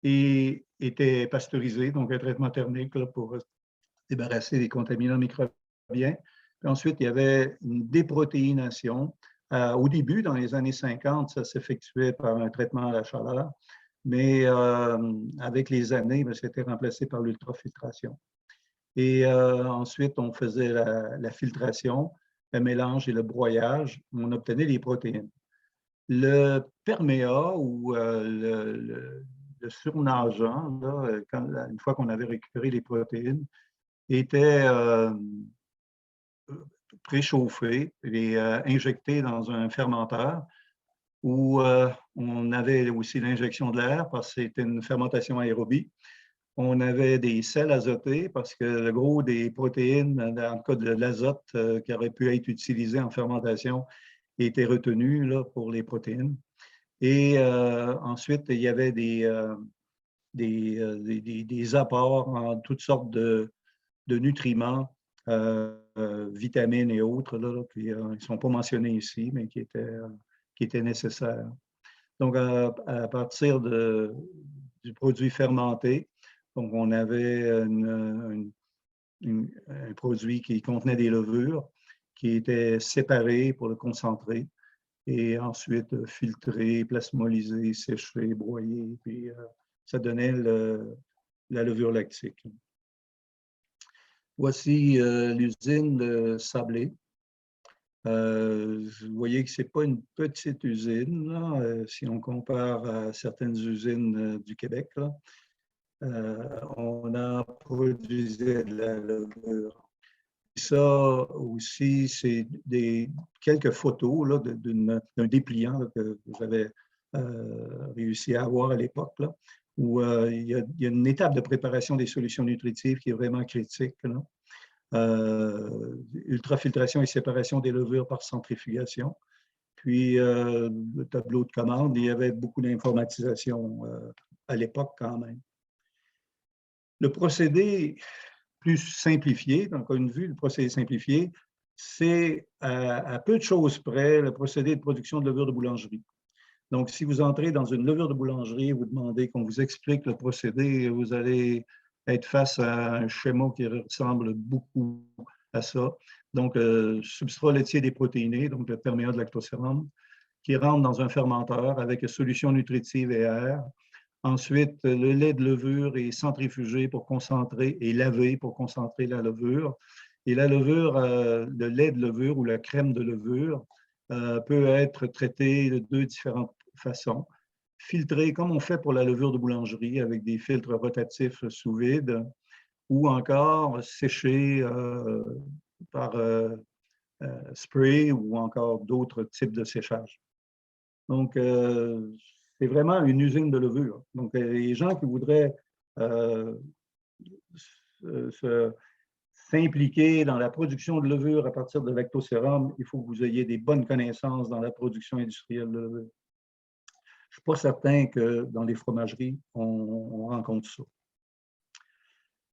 Speaker 2: était pasteurisé, donc un traitement thermique là, pour débarrasser des contaminants microbiens. Puis ensuite, il y avait une déprotéination. Au début, dans les années 50, ça s'effectuait par un traitement à la chaleur, mais avec les années, c'était remplacé par l'ultrafiltration. Et ensuite, on faisait la filtration, le mélange et le broyage. On obtenait les protéines. Le perméa ou le surnageant, là, une fois qu'on avait récupéré les protéines, était préchauffé et injecté dans un fermenteur où on avait aussi l'injection de l'air parce que c'était une fermentation aérobie. On avait des sels azotés parce que le gros des protéines, dans le cas de l'azote qui aurait pu être utilisé en fermentation, était retenu là, pour les protéines. Et ensuite, il y avait des apports en toutes sortes de nutriments, vitamines et autres, là, qui ne sont pas mentionnés ici, mais qui étaient nécessaires. Donc, à partir du produit fermenté, donc on avait un produit qui contenait des levures qui étaient séparées pour le concentrer et ensuite filtré, plasmolysé, séché, broyé, puis ça donnait la levure lactique. Voici l'usine de Sablé. Vous voyez que ce n'est pas une petite usine, là, si on compare à certaines usines du Québec. Là. On a produit de la levure. Ça aussi, c'est quelques photos d'un dépliant là, que j'avais réussi à avoir à l'époque, où il y a une étape de préparation des solutions nutritives qui est vraiment critique. Ultrafiltration et séparation des levures par centrifugation. Puis, le tableau de commande, il y avait beaucoup d'informatisation à l'époque quand même. Le procédé plus simplifié, donc on a vu le procédé simplifié, c'est à peu de choses près le procédé de production de levure de boulangerie. Donc, si vous entrez dans une levure de boulangerie, vous demandez qu'on vous explique le procédé, vous allez être face à un schéma qui ressemble beaucoup à ça. Donc, substrat laitier déprotéiné, donc le perméa de lactosérum, qui rentre dans un fermenteur avec solution nutritive et air. Ensuite, le lait de levure est centrifugé pour concentrer et lavé pour concentrer la levure. Et la levure, le lait de levure ou la crème de levure peut être traité de 2 différentes façons. Filtré comme on fait pour la levure de boulangerie avec des filtres rotatifs sous vide ou encore séché par spray ou encore d'autres types de séchage. Donc, c'est vraiment une usine de levure. Donc, les gens qui voudraient s'impliquer dans la production de levure à partir de lactosérum, il faut que vous ayez des bonnes connaissances dans la production industrielle de levure. Je ne suis pas certain que dans les fromageries, on rencontre ça.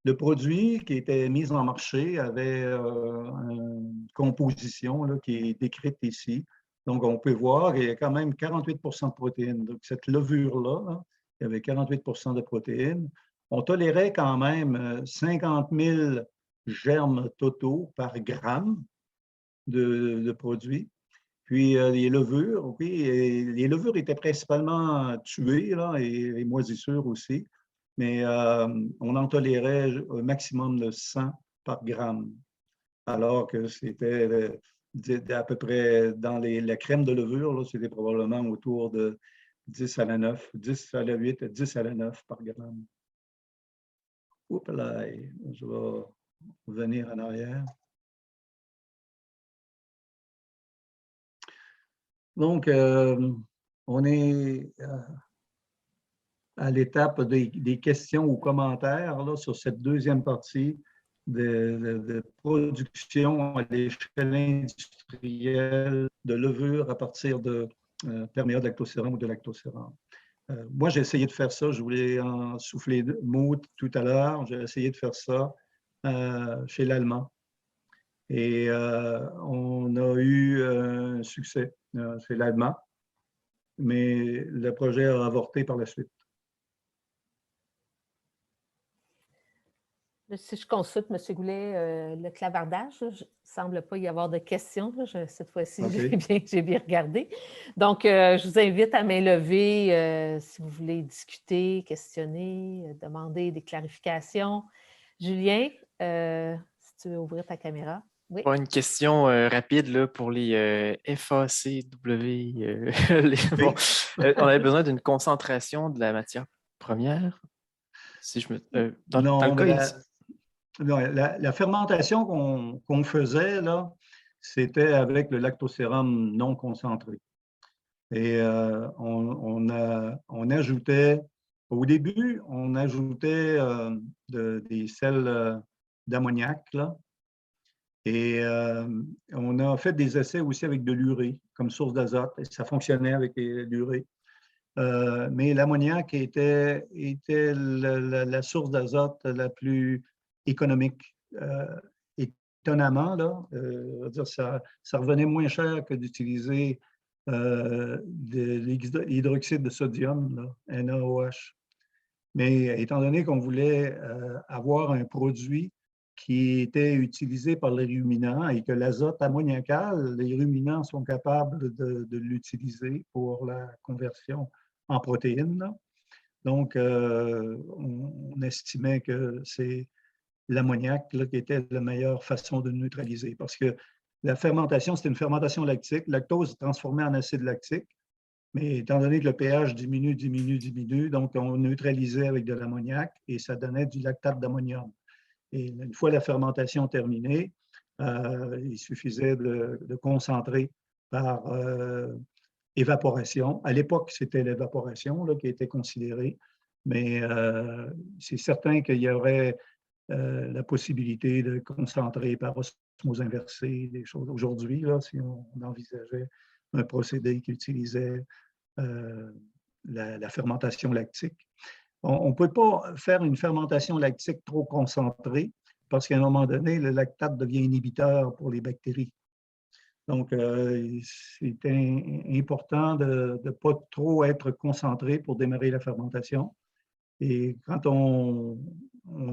Speaker 2: Le produit qui était mis en marché avait une composition là, qui est décrite ici. Donc, on peut voir qu'il y a quand même 48 de protéines. Donc, cette levure-là, il y avait 48 de protéines. On tolérait quand même 50 000 germes totaux par gramme de produit. Puis, les levures, oui, les levures étaient principalement tuées là, et moisissures aussi. Mais on en tolérait un maximum de 100 par gramme, alors que c'était à peu près dans la crème de levure, c'était probablement autour de 10 à la 9, 10 à la 8, 10 à la 9 par gramme. Oups là, je vais revenir en arrière. Donc, on est à l'étape des questions ou commentaires là, sur cette deuxième partie de production à l'échelle industrielle de levure à partir de perméa de lactosérum ou de lactosérum. Moi, j'ai essayé de faire ça. Je voulais en souffler mot tout à l'heure. J'ai essayé de faire ça chez l'Allemand. Et on a eu un succès chez l'Allemand, mais le projet a avorté par la suite.
Speaker 3: Si je consulte, M. Goulet, le clavardage, il ne semble pas y avoir de questions. Cette fois-ci, okay. J'ai bien regardé. Donc, je vous invite à main levée si vous voulez discuter, questionner, demander des clarifications. Julien, si tu veux ouvrir ta caméra. Oui.
Speaker 4: Bon, une question rapide là, pour les FACW. Bon, on avait besoin d'une concentration de la matière première. Si je me, dans le cas
Speaker 2: la fermentation qu'on faisait, là, c'était avec le lactosérum non concentré. Et on ajoutait, au début, on ajoutait des sels d'ammoniac, là. Et on a fait des essais aussi avec de l'urée comme source d'azote, et ça fonctionnait avec l'urée. Mais l'ammoniac était la source d'azote la plus économique. Étonnamment, là, ça revenait moins cher que d'utiliser de l'hydroxyde de sodium, là, NaOH. Mais étant donné qu'on voulait avoir un produit qui était utilisé par les ruminants et que l'azote ammoniacal, les ruminants sont capables de l'utiliser pour la conversion en protéines. Là. Donc, on estimait que c'est l'ammoniac qui était la meilleure façon de neutraliser parce que la fermentation, c'était une fermentation lactique. Lactose est transformé en acide lactique, mais étant donné que le pH diminue, donc on neutralisait avec de l'ammoniac et ça donnait du lactate d'ammonium. Et une fois la fermentation terminée, il suffisait de concentrer par évaporation. À l'époque, c'était l'évaporation qui était considérée, mais c'est certain qu'il y aurait la possibilité de concentrer par osmose inversée, des choses. Aujourd'hui, si on envisageait un procédé qui utilisait la fermentation lactique, on ne peut pas faire une fermentation lactique trop concentrée parce qu'à un moment donné, le lactate devient inhibiteur pour les bactéries. Donc, c'est important de ne pas trop être concentré pour démarrer la fermentation. Et quand on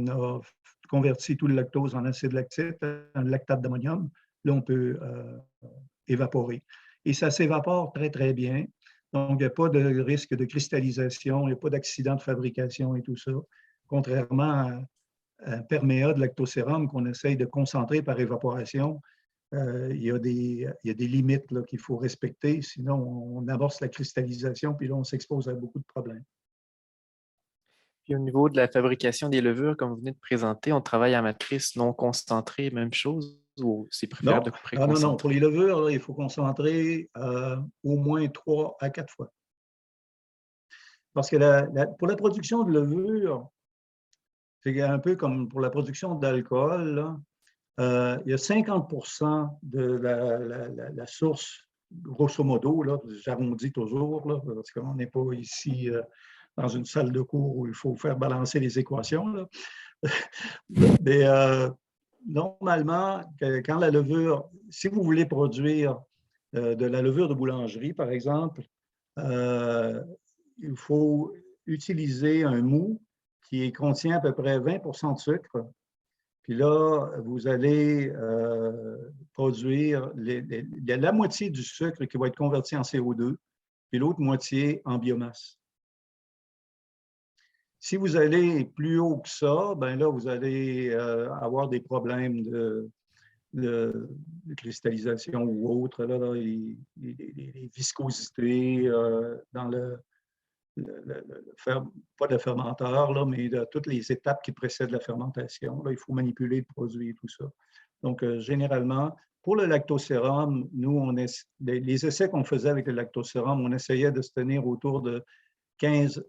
Speaker 2: a converti tout le lactose en acide lactique, en lactate d'ammonium, là, on peut évaporer. Et ça s'évapore très, très bien. Donc, il n'y a pas de risque de cristallisation, il n'y a pas d'accident de fabrication et tout ça. Contrairement à un perméa de lactosérum qu'on essaye de concentrer par évaporation, il y a des limites qu'il faut respecter, sinon on amorce la cristallisation, puis là, on s'expose à beaucoup de problèmes.
Speaker 4: Puis au niveau de la fabrication des levures, comme vous venez de présenter, on travaille en matrice non concentrée, même chose, ou c'est préférable de préconcentrer?
Speaker 2: Non. Pour les levures, là, il faut concentrer au moins 3 à 4 fois. Parce que pour la production de levure, C'est un peu comme pour la production d'alcool, là. Il y a 50% de la source, grosso modo, j'arrondis toujours, là, parce qu'on n'est pas ici dans une salle de cours où il faut faire balancer les équations. Là. Mais normalement, quand la levure, si vous voulez produire de la levure de boulangerie, par exemple, il faut utiliser un mou qui contient à peu près 20% de sucre. Puis là, vous allez produire la moitié du sucre qui va être converti en CO2, puis l'autre moitié en biomasse. Si vous allez plus haut que ça, ben là, vous allez avoir des problèmes de cristallisation ou autre, les viscosités dans pas de fermenteur, là, mais de toutes les étapes qui précèdent la fermentation. Là, il faut manipuler le produit et tout ça. Donc, généralement, pour le lactosérum, nous, les essais qu'on faisait avec le lactosérum, on essayait de se tenir autour de 15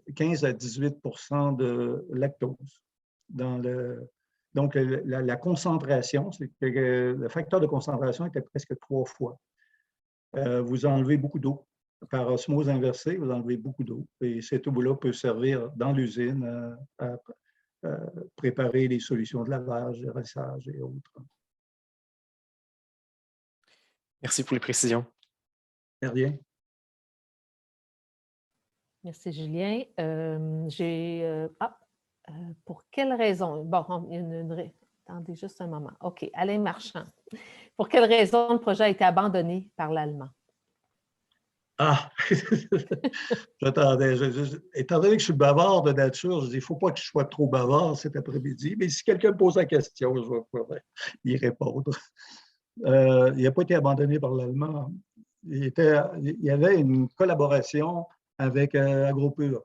Speaker 2: à 18% de lactose. Donc, la concentration, le facteur de concentration était presque 3 fois. Vous enlevez beaucoup d'eau. Par osmose inversée, vous enlevez beaucoup d'eau. Et cette eau-là peut servir dans l'usine à préparer les solutions de lavage, de rinçage et autres.
Speaker 4: Merci pour les précisions.
Speaker 2: De rien.
Speaker 3: Merci, Julien. Pour quelle raison? Bon, attendez juste un moment. OK, Alain Marchand. Pour quelle raison le projet a été abandonné par l'Allemand?
Speaker 2: Ah! J'attendais. Étant donné que je suis bavard de nature, je dis, il ne faut pas que je sois trop bavard cet après-midi, mais si quelqu'un me pose la question, je vais pouvoir y répondre. Il n'a pas été abandonné par l'Allemand. Il y avait une collaboration avec AgroPure.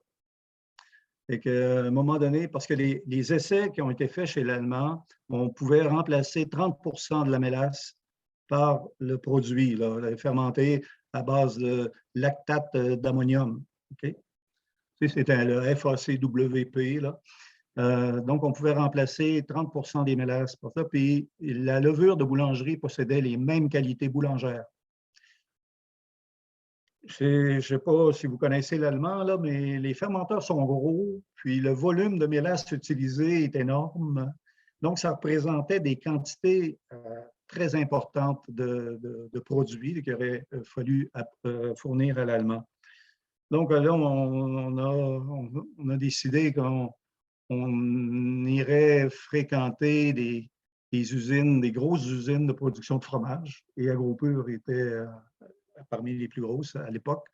Speaker 2: Et qu'à un moment donné, parce que les essais qui ont été faits chez l'Allemand, on pouvait remplacer 30% de la mélasse par le produit, là, fermenté à base de lactate d'ammonium. Okay? C'était le FACWP. Là. Donc, on pouvait remplacer 30% des mélasses par ça. Puis, la levure de boulangerie possédait les mêmes qualités boulangères. Je ne sais pas si vous connaissez l'allemand, là, mais les fermenteurs sont gros, puis le volume de mélasse utilisé est énorme. Donc, ça représentait des quantités très importantes de produits qu'il aurait fallu fournir à l'allemand. Donc, là, on a décidé qu'on irait fréquenter des usines, des grosses usines de production de fromage. Et AgroPure était parmi les plus grosses à l'époque.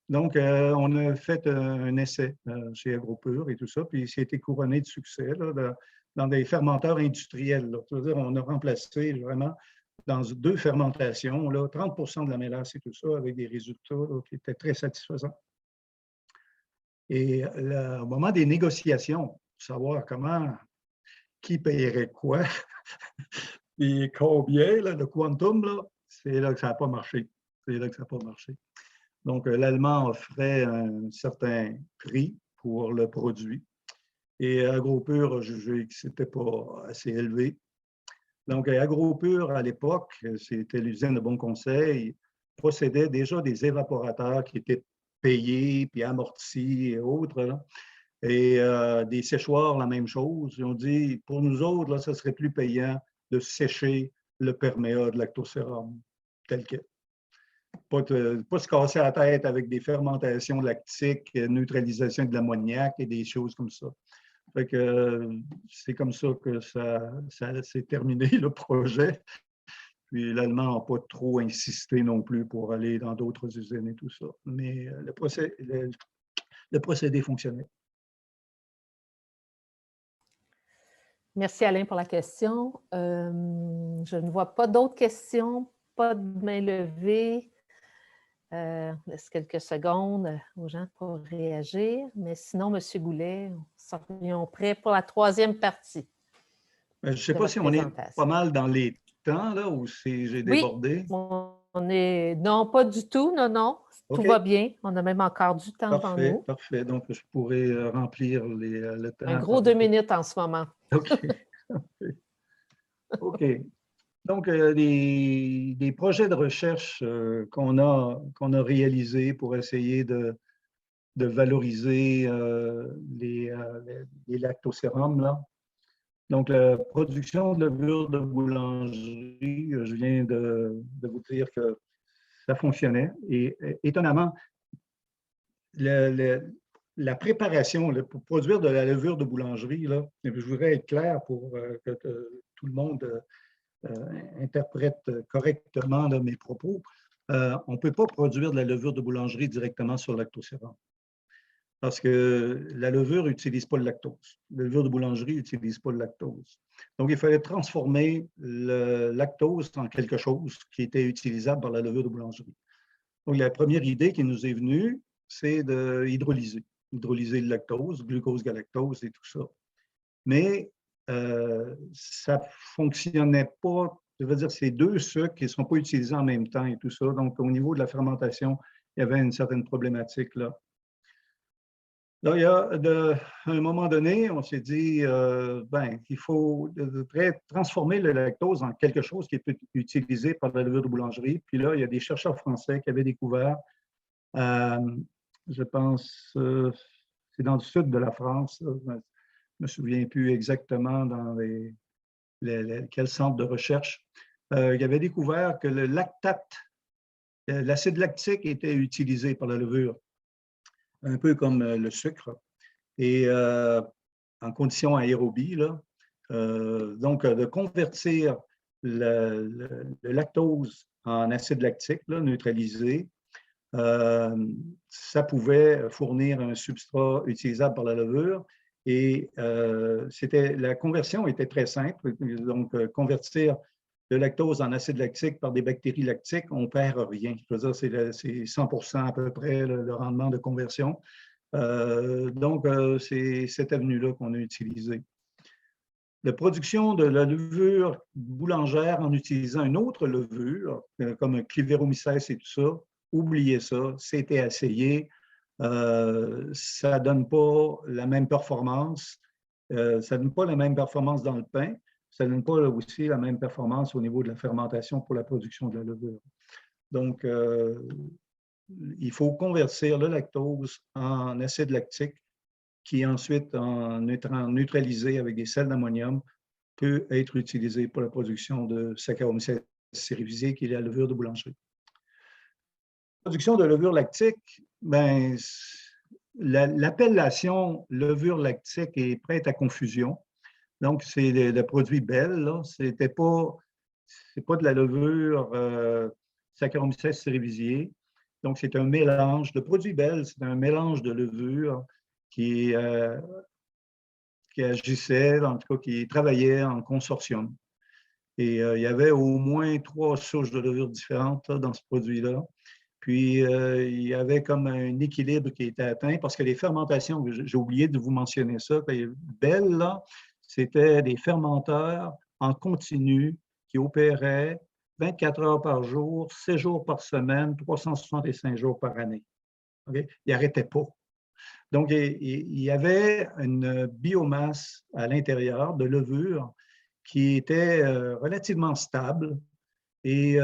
Speaker 2: Donc, on a fait un essai chez AgroPure et tout ça, puis ça a été couronné de succès là, dans des fermenteurs industriels. Là. C'est-à-dire, on a remplacé vraiment dans 2 fermentations, là, 30% de la mélasse et tout ça, avec des résultats là, qui étaient très satisfaisants. Et au moment des négociations, pour savoir qui paierait quoi et combien, là, le quantum, c'est là que ça n'a pas marché. C'est là que ça n'a pas marché. Donc, l'Allemand offrait un certain prix pour le produit et AgroPure a jugé que ce n'était pas assez élevé. Donc, AgroPure, à l'époque, c'était l'usine de Bon Conseil, possédait déjà des évaporateurs qui étaient payés, puis amortis et autres. Là. Et des séchoirs, la même chose. Ils ont dit, pour nous autres, là, ça serait plus payant de sécher le perméa de lactosérum tel quel. Pas se casser la tête avec des fermentations lactiques, neutralisation de l'ammoniac et des choses comme ça. Fait que c'est comme ça que ça s'est terminé, le projet. Puis l'Allemand n'a pas trop insisté non plus pour aller dans d'autres usines et tout ça. Mais le procédé fonctionnait.
Speaker 3: Merci Alain pour la question. Je ne vois pas d'autres questions, pas de main levée. Laisse quelques secondes aux gens pour réagir. Mais sinon, M. Goulet, serions prêts pour la 3e partie.
Speaker 2: Je ne sais pas si on est pas mal dans les temps, là, ou si j'ai débordé.
Speaker 3: Oui, Non, pas du tout, non. Tout
Speaker 2: OK.
Speaker 3: va bien. On a même encore du temps devant
Speaker 2: Parfait,
Speaker 3: nous.
Speaker 2: parfait. Donc, je pourrais remplir le temps.
Speaker 3: Un gros 2 minutes en ce moment.
Speaker 2: OK. OK. Donc, des projets de recherche qu'on a réalisés pour essayer de valoriser les lactosérums, là. Donc, la production de levure de boulangerie, je viens de vous dire que ça fonctionnait. Et étonnamment, la préparation là, pour produire de la levure de boulangerie, là, je voudrais être clair pour que tout le monde interprète correctement là, mes propos. On ne peut pas produire de la levure de boulangerie directement sur lactosérum parce que la levure n'utilise pas le lactose. La levure de boulangerie n'utilise pas le lactose. Donc, il fallait transformer le lactose en quelque chose qui était utilisable par la levure de boulangerie. Donc, la première idée qui nous est venue, c'est d'hydrolyser. Hydrolyser le lactose, glucose, galactose et tout ça. Mais ça ne fonctionnait pas. Je veux dire, c'est deux sucres qui ne sont pas utilisés en même temps et tout ça. Donc, au niveau de la fermentation, il y avait une certaine problématique là. Là, à un moment donné, on s'est dit qu'il faut transformer le lactose en quelque chose qui peut être utilisé par la levure de boulangerie. Puis là, il y a des chercheurs français qui avaient découvert, je pense, c'est dans le sud de la France, là, je ne me souviens plus exactement dans quel centre de recherche, il avait découvert que le lactate, l'acide lactique était utilisé par la levure, un peu comme le sucre, et en conditions aérobie, là. Donc, de convertir le lactose en acide lactique, là, neutralisé, ça pouvait fournir un substrat utilisable par la levure. Et la conversion était très simple. Donc, convertir le lactose en acide lactique par des bactéries lactiques, on ne perd rien. Je veux dire, c'est 100% à peu près le rendement de conversion. Donc, c'est cette avenue-là qu'on a utilisée. La production de la levure boulangère en utilisant une autre levure, comme un Cléromyces et tout ça, oubliez ça, c'était essayé. Ça ne donne pas la même performance. Ça ne donne pas la même performance dans le pain. Ça ne donne pas aussi la même performance au niveau de la fermentation pour la production de la levure. Donc, il faut convertir le lactose en acide lactique qui ensuite, en étant neutralisé avec des sels d'ammonium, peut être utilisé pour la production de Saccharomyces cerevisiae, qui est la levure de boulangerie. La production de levure lactique, ben, l'appellation levure lactique est prête à confusion. Donc, c'est le produit Bell, ce n'est pas de la levure Saccharomyces cerevisiae. Donc, c'est un mélange. Le produit Bell, c'est un mélange de levure qui agissait, en tout cas, qui travaillait en consortium. Et il y avait au moins 3 souches de levure différentes là, dans ce produit-là. Puis, il y avait comme un équilibre qui était atteint parce que les fermentations, j'ai oublié de vous mentionner ça, Bell, là, c'était des fermenteurs en continu qui opéraient 24 heures par jour, 7 jours par semaine, 365 jours par année. Okay? Ils n'arrêtaient pas. Donc, il y avait une biomasse à l'intérieur de levure qui était relativement stable et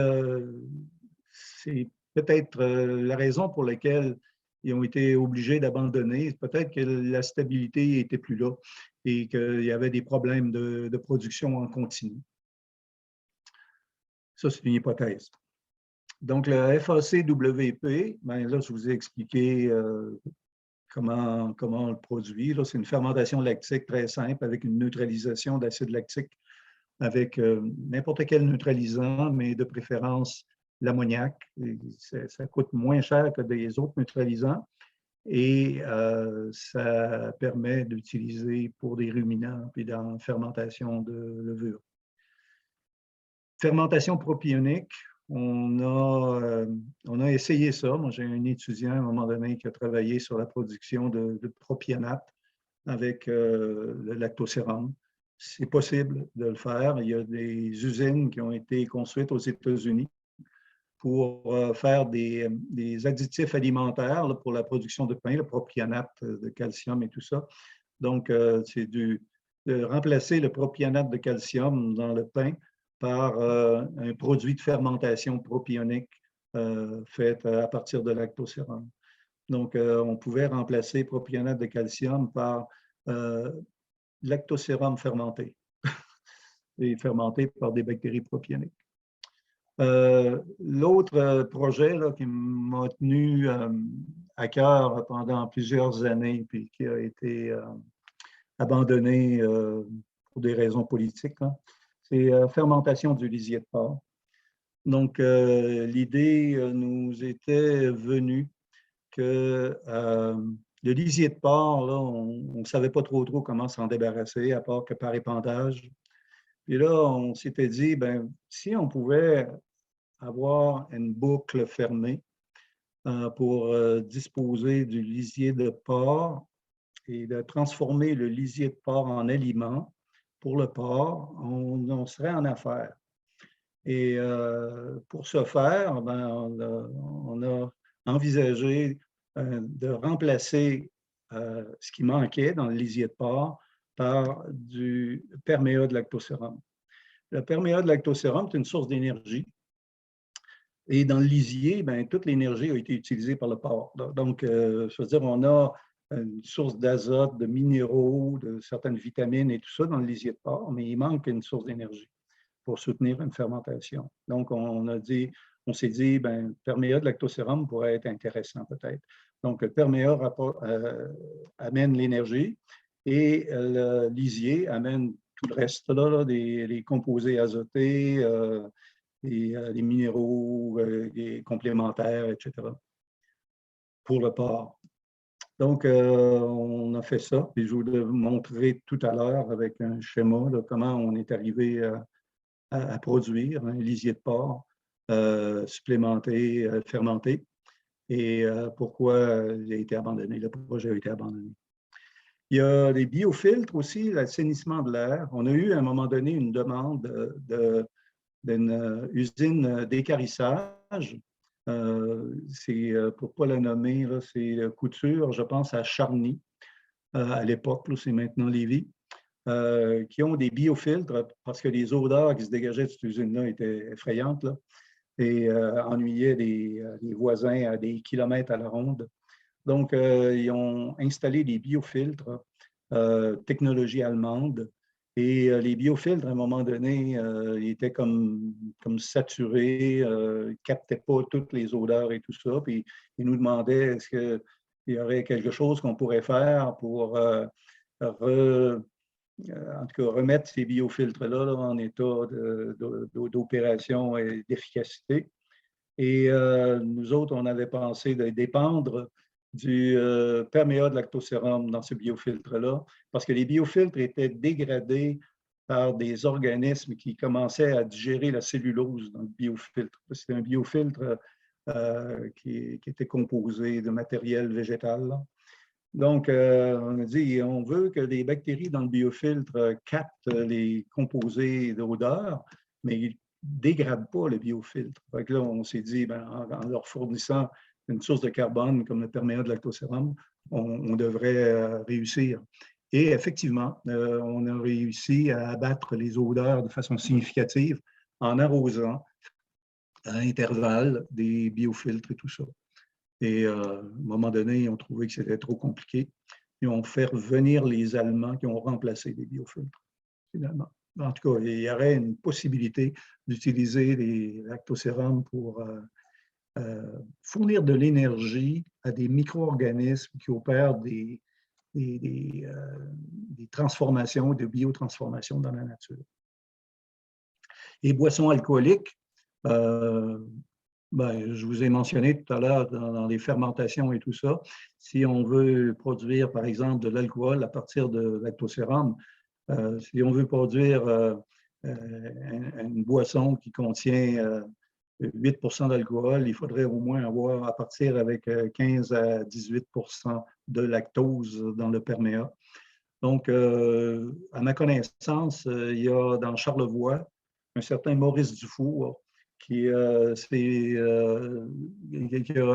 Speaker 2: c'est peut-être la raison pour laquelle ils ont été obligés d'abandonner. Peut-être que la stabilité n'était plus là et qu'il y avait des problèmes de production en continu. Ça, c'est une hypothèse. Donc, le FACWP, ben là, je vous ai expliqué comment on le produit. C'est une fermentation lactique très simple avec une neutralisation d'acide lactique avec n'importe quel neutralisant, mais de préférence l'ammoniac. Ça coûte moins cher que des autres neutralisants et ça permet d'utiliser pour des ruminants puis dans la fermentation de levure. Fermentation propionique, on a essayé ça. Moi, j'ai un étudiant à un moment donné qui a travaillé sur la production de propionate avec le lactosérum. C'est possible de le faire. Il y a des usines qui ont été construites aux États-Unis pour faire des additifs alimentaires là, pour la production de pain, le propionate de calcium et tout ça. Donc, c'est de remplacer le propionate de calcium dans le pain par un produit de fermentation propionique fait à partir de lactosérum. Donc, on pouvait remplacer propionate de calcium par lactosérum fermenté et fermenté par des bactéries propioniques. L'autre projet là, qui m'a tenu à cœur pendant plusieurs années puis qui a été abandonné pour des raisons politiques, c'est fermentation du lisier de porc. Donc, l'idée nous était venue que le lisier de porc, là, on ne savait pas trop comment s'en débarrasser, à part que par épandage. Puis là, on s'était dit, ben, si on pouvait avoir une boucle fermée pour disposer du lisier de porc et de transformer le lisier de porc en aliment pour le porc, on serait en affaires. Et pour ce faire, ben, on a envisagé de remplacer ce qui manquait dans le lisier de porc par du perméa de lactosérum. Le perméa de lactosérum, c'est une source d'énergie. Et dans le lisier, ben, toute l'énergie a été utilisée par le porc. Donc, je veux dire, on a une source d'azote, de minéraux, de certaines vitamines et tout ça dans le lisier de porc, mais il manque une source d'énergie pour soutenir une fermentation. Donc, on s'est dit, ben, perméa de lactosérum pourrait être intéressant peut-être. Donc, le perméa amène l'énergie et le lisier amène tout le reste, les composés azotés, les minéraux les complémentaires, etc., pour le porc. Donc, on a fait ça. Et je vous montrerai tout à l'heure avec un schéma comment on est arrivé à produire un lisier de porc supplémenté, fermenté, et pourquoi il a été abandonné, le projet a été abandonné. Il y a des biofiltres aussi, l'assainissement de l'air. On a eu à un moment donné une demande d'une usine d'équarrissage. C'est, pour ne pas la nommer, c'est Couture, je pense, à Charny, à l'époque, c'est maintenant Lévis. Qui ont des biofiltres parce que les odeurs qui se dégageaient de cette usine-là étaient effrayantes là, et ennuyaient les voisins à des kilomètres à la ronde. Donc, ils ont installé des biofiltres, technologie allemande, et les biofiltres, à un moment donné, ils étaient comme saturés, ils ne captaient pas toutes les odeurs et tout ça, puis ils nous demandaient est-ce qu'il y aurait quelque chose qu'on pourrait faire pour en tout cas, remettre ces biofiltres-là en état d'opération et d'efficacité. Et nous autres, on avait pensé de dépendre du perméa de lactosérum dans ce biofiltre-là, parce que les biofiltres étaient dégradés par des organismes qui commençaient à digérer la cellulose dans le biofiltre. C'était un biofiltre qui était composé de matériel végétal, là. Donc, on a dit, on veut que les bactéries dans le biofiltre captent les composés d'odeur, mais ils ne dégradent pas le biofiltre. Donc là, on s'est dit, ben, en leur fournissant une source de carbone comme le perméa de lactosérum, on devrait réussir. Et effectivement, on a réussi à abattre les odeurs de façon significative en arrosant à intervalles des biofiltres et tout ça. Et à un moment donné, ils ont trouvé que c'était trop compliqué. Ils ont fait revenir les Allemands qui ont remplacé les biofiltres, finalement. En tout cas, il y aurait une possibilité d'utiliser les lactosérums pour fournir de l'énergie à des micro-organismes qui opèrent des transformations, des biotransformations dans la nature. Les boissons alcooliques, ben, je vous ai mentionné tout à l'heure dans les fermentations et tout ça, si on veut produire, par exemple, de l'alcool à partir de lactosérum, si on veut produire une boisson qui contient 8 % d'alcool, il faudrait au moins avoir à partir avec 15 à 18 % de lactose dans le perméa. Donc, à ma connaissance, il y a dans Charlevoix un certain Maurice Dufour qui a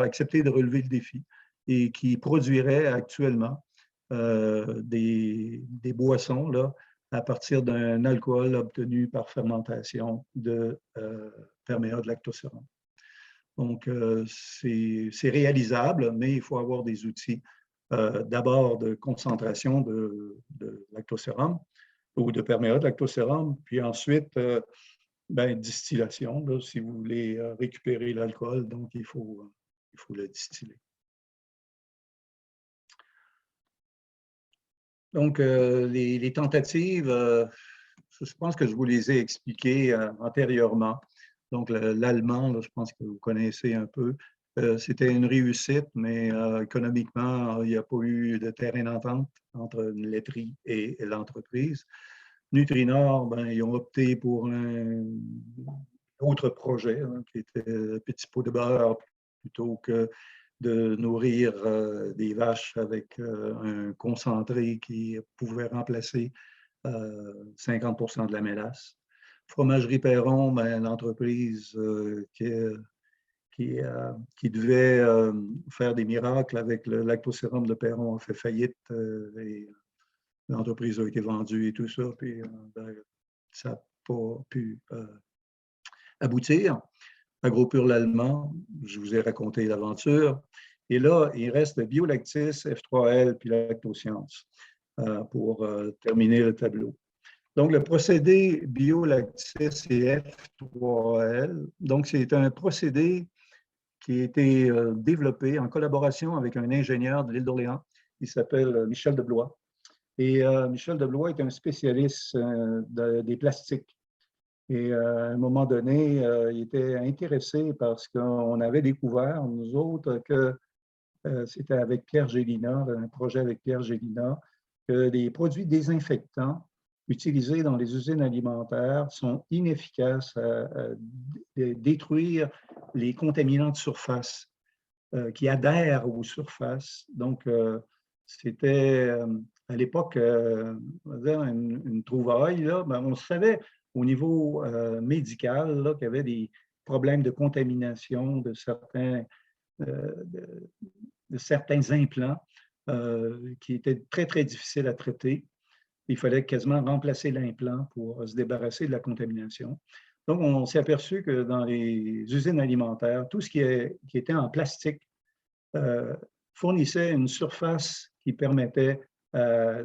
Speaker 2: accepté de relever le défi et qui produirait actuellement des boissons là, à partir d'un alcool obtenu par fermentation de perméa de lactosérum. Donc, c'est réalisable, mais il faut avoir des outils d'abord de concentration de lactosérum ou de perméa de lactosérum, puis ensuite distillation, là, si vous voulez récupérer l'alcool, donc il faut le distiller. Donc, les tentatives, je pense que je vous les ai expliquées antérieurement. Donc, l'allemand, je pense que vous connaissez un peu. C'était une réussite, mais économiquement, il n'y a pas eu de terrain d'entente entre une laiterie et l'entreprise. Nutrinor, ils ont opté pour un autre projet, hein, qui était petit pot de beurre, plutôt que de nourrir des vaches avec un concentré qui pouvait remplacer 50% de la mélasse. Fromagerie Perron, l'entreprise qui devait faire des miracles avec le lactosérum de Perron a fait faillite et l'entreprise a été vendue et tout ça, puis ça n'a pas pu aboutir. AgroPure l'Allemand, je vous ai raconté l'aventure. Et là, il reste Biolactis, F3L, puis Lactosciences pour terminer le tableau. Donc, le procédé Biolactis et F3L, donc c'est un procédé qui a été développé en collaboration avec un ingénieur de l'île d'Orléans qui s'appelle Michel Deblois. Et Michel Deblois est un spécialiste des plastiques. Et à un moment donné, il était intéressé parce qu'on avait découvert, nous autres, que c'était avec Pierre Gélina, un projet avec Pierre Gélina, que les produits désinfectants utilisés dans les usines alimentaires sont inefficaces à détruire les contaminants de surface qui adhèrent aux surfaces. Donc, c'était à l'époque une trouvaille. Là, on savait au niveau médical qu'il y avait des problèmes de contamination de certains implants qui étaient très, très difficiles à traiter. Il fallait quasiment remplacer l'implant pour se débarrasser de la contamination. Donc, on s'est aperçu que dans les usines alimentaires, tout ce qui était en plastique fournissait une surface qui permettait à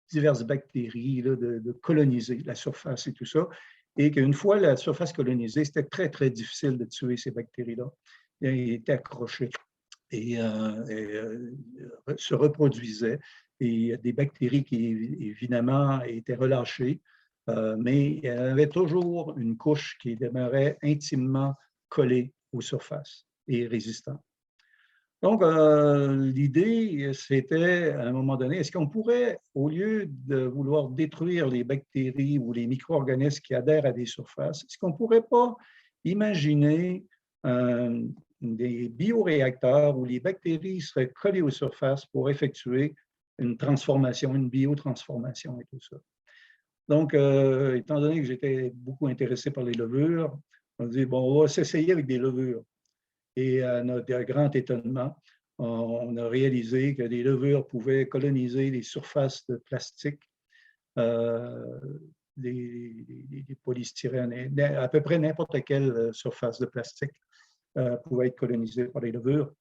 Speaker 2: diverses bactéries là, de coloniser la surface et tout ça, et qu'une fois la surface colonisée, c'était très, très difficile de tuer ces bactéries-là. Ils étaient accrochés et se reproduisaient. Et des bactéries qui, évidemment, étaient relâchées, mais il y avait toujours une couche qui demeurait intimement collée aux surfaces et résistante. Donc, l'idée, c'était, à un moment donné, est-ce qu'on pourrait, au lieu de vouloir détruire les bactéries ou les micro-organismes qui adhèrent à des surfaces, est-ce qu'on ne pourrait pas imaginer des bioréacteurs où les bactéries seraient collées aux surfaces pour effectuer une transformation, une biotransformation et tout ça. Donc, étant donné que j'étais beaucoup intéressé par les levures, on a dit, bon, on va s'essayer avec des levures. Et à notre grand étonnement, on a réalisé que les levures pouvaient coloniser les surfaces de plastique, des polystyrènes, à peu près n'importe quelle surface de plastique pouvait être colonisée par les levures.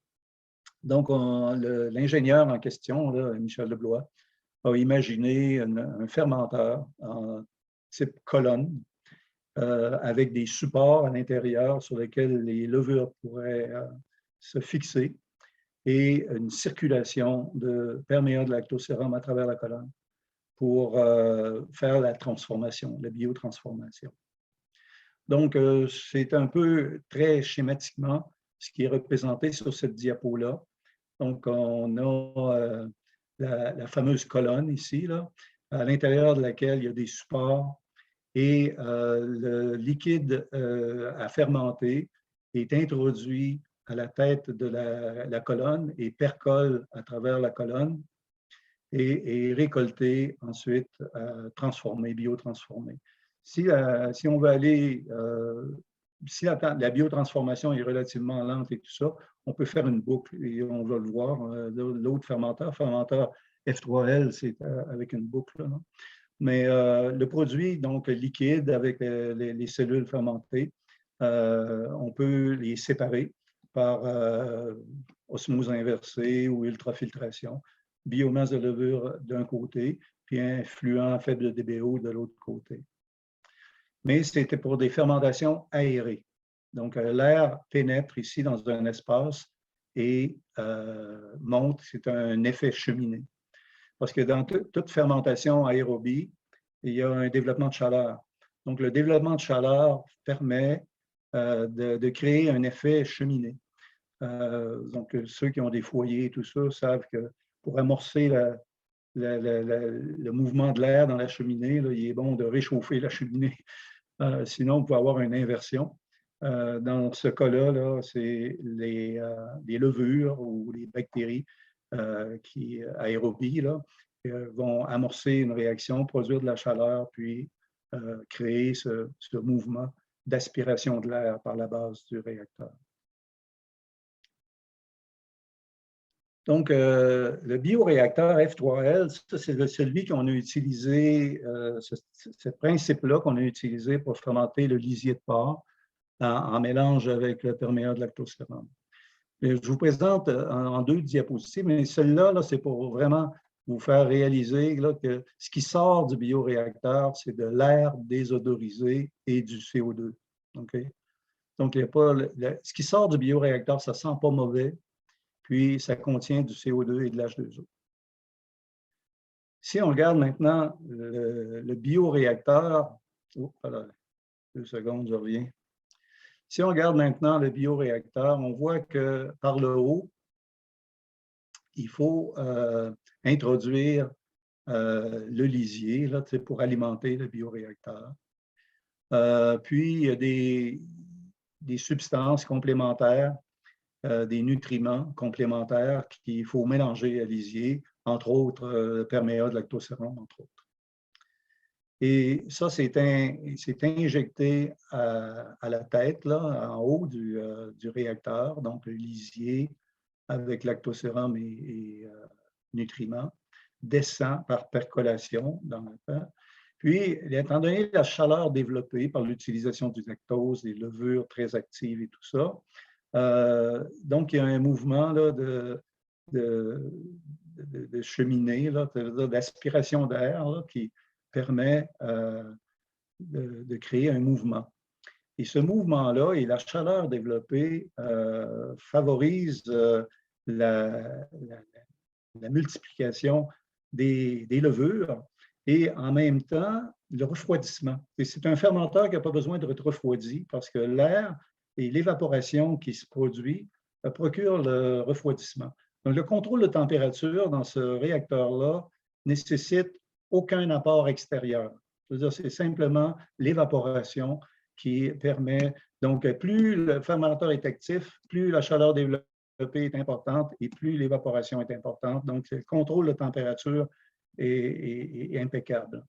Speaker 2: Donc, l'ingénieur en question, là, Michel Deblois, a imaginé un fermenteur en type colonne avec des supports à l'intérieur sur lesquels les levures pourraient se fixer et une circulation de perméa de lactosérum à travers la colonne pour faire la transformation, la biotransformation. Donc, c'est un peu très schématiquement ce qui est représenté sur cette diapo-là. Donc, on a la fameuse colonne ici, là, à l'intérieur de laquelle il y a des supports et le liquide à fermenter est introduit à la tête de la colonne et percole à travers la colonne et récolté ensuite, transformé, biotransformé. Si on veut aller si la biotransformation est relativement lente et tout ça, on peut faire une boucle et on va le voir. L'autre fermenteur F3L, c'est avec une boucle. Là. Mais le produit, donc liquide avec les cellules fermentées, on peut les séparer par osmose inversée ou ultrafiltration, biomasse de levure d'un côté, puis un fluent faible DBO de l'autre côté. Mais c'était pour des fermentations aérées. Donc, l'air pénètre ici dans un espace et monte, c'est un effet cheminée. Parce que dans toute fermentation aérobie, il y a un développement de chaleur. Donc, le développement de chaleur permet de créer un effet cheminée. Donc, ceux qui ont des foyers et tout ça savent que pour amorcer le mouvement de l'air dans la cheminée, là, il est bon de réchauffer la cheminée. Sinon, on peut avoir une inversion. Dans ce cas-là, là, c'est les levures ou les bactéries aérobies là, vont amorcer une réaction, produire de la chaleur, puis créer ce mouvement d'aspiration de l'air par la base du réacteur. Donc, le bioréacteur F3L, c'est celui qu'on a utilisé, ce principe-là qu'on a utilisé pour fermenter le lisier de porc en mélange avec le perméate de lactosérum. Je vous présente en 2 diapositives, mais celle-là, là, c'est pour vraiment vous faire réaliser là, que ce qui sort du bioréacteur, c'est de l'air désodorisé et du CO2. Okay? Donc, il y a pas, ce qui sort du bioréacteur, ça ne sent pas mauvais, puis ça contient du CO2 et de l'H2O. Si on regarde maintenant le bioréacteur, oh, voilà, 2 secondes, je reviens. Si on regarde maintenant le bioréacteur, on voit que par le haut, il faut introduire le lisier là, pour alimenter le bioréacteur. Puis, il y a des substances complémentaires, des nutriments complémentaires qu'il faut mélanger à lisier, entre autres le perméate de lactosérum, entre autres. Et ça, c'est injecté à la tête, là, en haut du réacteur, donc le lisier avec lactosérum et nutriments, descend par percolation dans le temps. Puis, étant donné la chaleur développée par l'utilisation du lactose, des levures très actives et tout ça, donc il y a un mouvement là, de cheminée, d'aspiration d'air qui permet de créer un mouvement. Et ce mouvement-là et la chaleur développée favorisent la multiplication des levures et en même temps le refroidissement. C'est un fermenteur qui n'a pas besoin d'être refroidi parce que l'air et l'évaporation qui se produit procurent le refroidissement. Donc, le contrôle de température dans ce réacteur-là nécessite aucun apport extérieur. C'est simplement l'évaporation qui permet, donc plus le fermenteur est actif, plus la chaleur développée est importante et plus l'évaporation est importante. Donc, le contrôle de température est impeccable.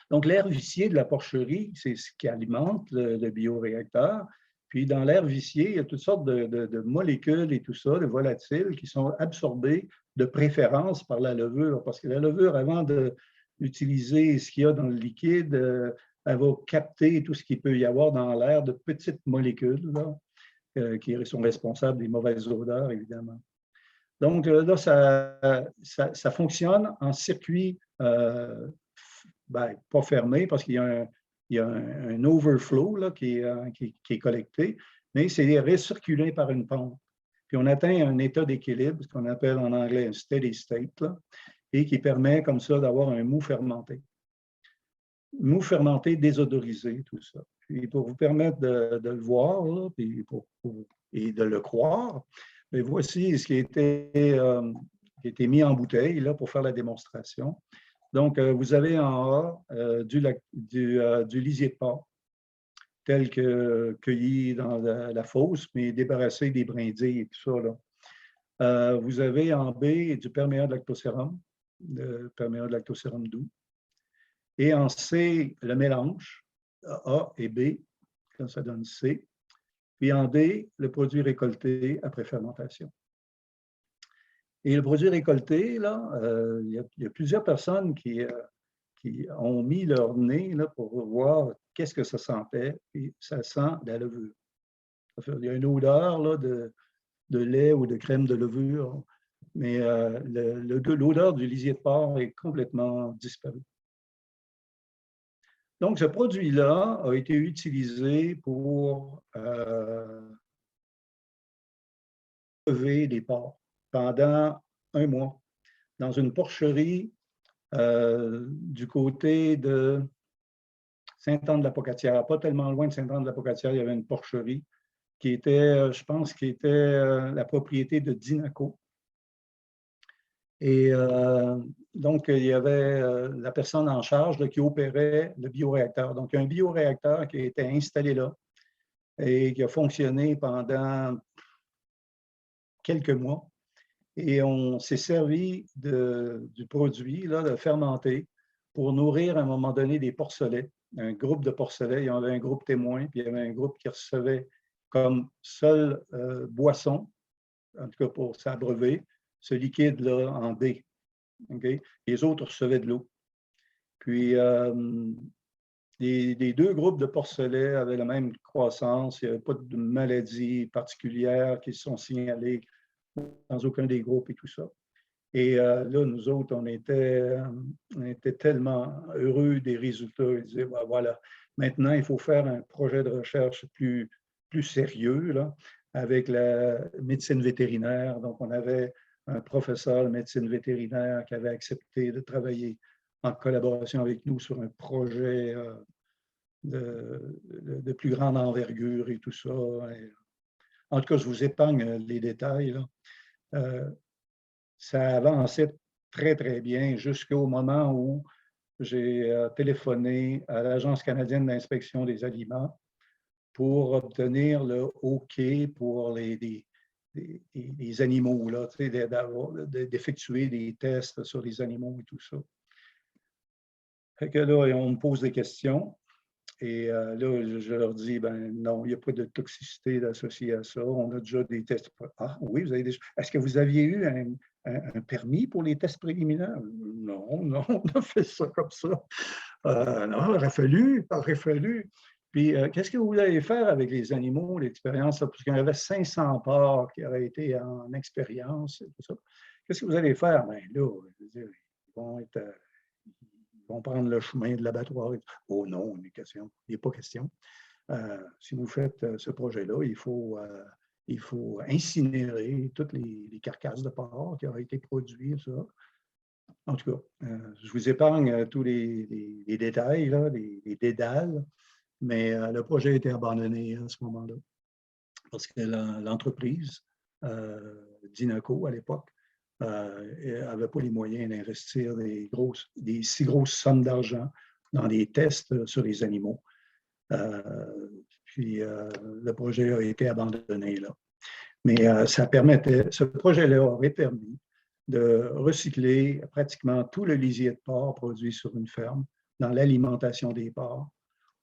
Speaker 2: Donc, l'air vicié de la porcherie, c'est ce qui alimente le bioréacteur. Puis, dans l'air vicié, il y a toutes sortes de molécules et tout ça, de volatiles qui sont absorbés de préférence par la levure. Parce que la levure, avant d'utiliser ce qu'il y a dans le liquide, elle va capter tout ce qu'il peut y avoir dans l'air de petites molécules là, qui sont responsables des mauvaises odeurs, évidemment. Donc, là, ça fonctionne en circuit pas fermé parce qu'il y a un overflow là, qui est collecté, mais c'est recirculé par une pompe. Puis on atteint un état d'équilibre, ce qu'on appelle en anglais un steady state, là, et qui permet comme ça d'avoir un mou fermenté. Mou fermenté désodorisé, tout ça. Puis pour vous permettre de le voir là, puis et de le croire, mais voici ce qui a été mis en bouteille là, pour faire la démonstration. Donc, vous avez en A du lisier de porc, tel que cueilli dans la fosse, mais débarrassé des brindilles et tout ça. Là. Vous avez en B du perméate de lactosérum, le perméate de lactosérum doux. Et en C, le mélange, A et B, là, ça donne C. Puis en D, le produit récolté après fermentation. Et le produit récolté, là, il y a plusieurs personnes qui ont mis leur nez là, pour voir qu'est-ce que ça sentait, puis ça sent la levure. Il y a une odeur là, de lait ou de crème de levure, mais l'odeur du lisier de porc est complètement disparue. Donc, ce produit-là a été utilisé pour lever des porcs pendant 1 mois dans une porcherie du côté de Sainte-Anne-de-la-Pocatière. Pas tellement loin de Sainte-Anne-de-la-Pocatière, il y avait une porcherie qui était, je pense, qui était la propriété de Dinaco. Et donc, il y avait la personne en charge là, qui opérait le bioréacteur. Donc, il y a un bioréacteur qui a été installé là et qui a fonctionné pendant quelques mois. Et on s'est servi du produit là, de fermenté pour nourrir à un moment donné des porcelets, un groupe de porcelets. Il y en avait un groupe témoin, puis il y avait un groupe qui recevait comme seule boisson, en tout cas pour s'abreuver, ce liquide-là en D. Okay? Les autres recevaient de l'eau. Puis, les 2 groupes de porcelets avaient la même croissance. Il n'y avait pas de maladies particulières qui se sont signalées dans aucun des groupes et tout ça. Et là, nous autres, on était tellement heureux des résultats. Ils disaient, ben, voilà, maintenant, il faut faire un projet de recherche plus sérieux là, avec la médecine vétérinaire. Donc, on avait un professeur de médecine vétérinaire qui avait accepté de travailler en collaboration avec nous sur un projet de plus grande envergure et tout ça. Et, en tout cas, je vous épargne les détails, là. Ça avançait très, très bien jusqu'au moment où j'ai téléphoné à l'Agence canadienne d'inspection des aliments pour obtenir le OK pour les animaux, là, d'effectuer des tests sur les animaux et tout ça. Fait que là, on me pose des questions. Et là, je leur dis, ben non, il n'y a pas de toxicité associée à ça. On a déjà des tests. Ah oui, vous avez déjà. Est-ce que vous aviez eu un permis pour les tests préliminaires? Non, on a fait ça comme ça. Non, il aurait fallu. Puis, qu'est-ce que vous allez faire avec les animaux, l'expérience? Parce qu'il y en avait 500 porcs qui auraient été en expérience et tout ça. Qu'est-ce que vous allez faire? Bien là, je veux dire, ils vont prendre le chemin de l'abattoir. Oh non, il n'est pas question. Si vous faites ce projet-là, il faut incinérer toutes les carcasses de porc qui auraient été produites. Ça. En tout cas, je vous épargne tous les détails, là, les dédales, mais le projet a été abandonné à ce moment-là parce que l'entreprise, Dinaco à l'époque, n'avait pas les moyens d'investir des si grosses sommes d'argent dans des tests sur les animaux. Puis le projet a été abandonné là. Mais ce projet-là aurait permis de recycler pratiquement tout le lisier de porc produit sur une ferme dans l'alimentation des porcs.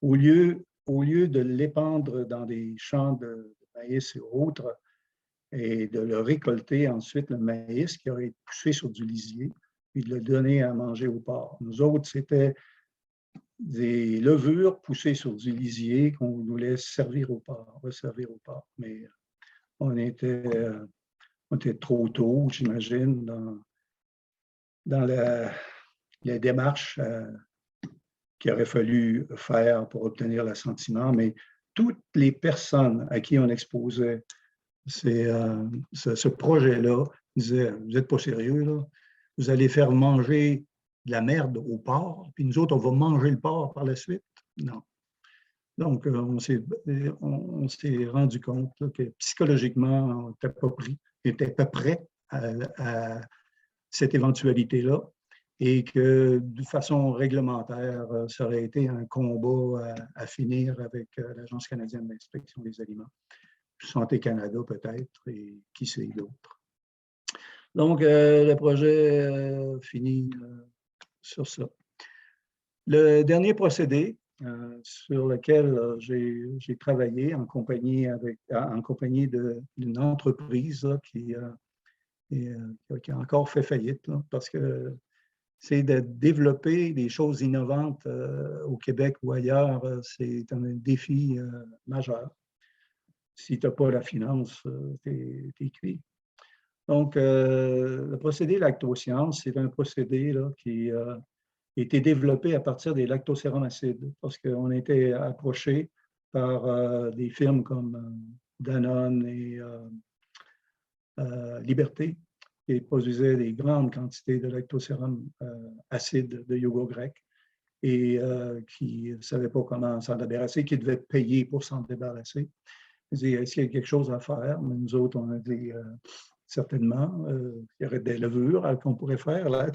Speaker 2: Au lieu de l'épandre dans des champs de maïs et autres, et de le récolter ensuite, le maïs qui aurait été poussé sur du lisier, puis de le donner à manger aux porcs. Nous autres, c'était des levures poussées sur du lisier qu'on voulait resservir aux porcs. Mais on était trop tôt, j'imagine, dans la démarche qu'il aurait fallu faire pour obtenir l'assentiment. Mais toutes les personnes à qui on exposait ce projet-là disait, vous n'êtes pas sérieux, là? Vous allez faire manger de la merde au porc, puis nous autres, on va manger le porc par la suite. Non. Donc, on s'est rendu compte là, que psychologiquement, on n'était pas pris, on n'était pas prêt à cette éventualité-là et que de façon réglementaire, ça aurait été un combat à finir avec l'Agence canadienne d'inspection des aliments. Santé Canada peut-être, et qui sait d'autres. Donc, le projet finit sur ça. Le dernier procédé sur lequel j'ai travaillé en compagnie d'une entreprise là, qui a encore fait faillite, là, parce que c'est de développer des choses innovantes au Québec ou ailleurs, c'est un défi majeur. Si tu n'as pas la finance, tu es cuit. Donc, le procédé Lactoscience, c'est un procédé là, qui a été développé à partir des lactosérums acides, parce qu'on a été approché par des firmes comme Danone et Liberté, qui produisaient des grandes quantités de lactosérum acide de yogourt grec et qui ne savaient pas comment s'en débarrasser, qui devaient payer pour s'en débarrasser. Ils disaient, est-ce qu'il y a quelque chose à faire? Mais nous autres, on a dit certainement, il y aurait des levures qu'on pourrait faire. Là.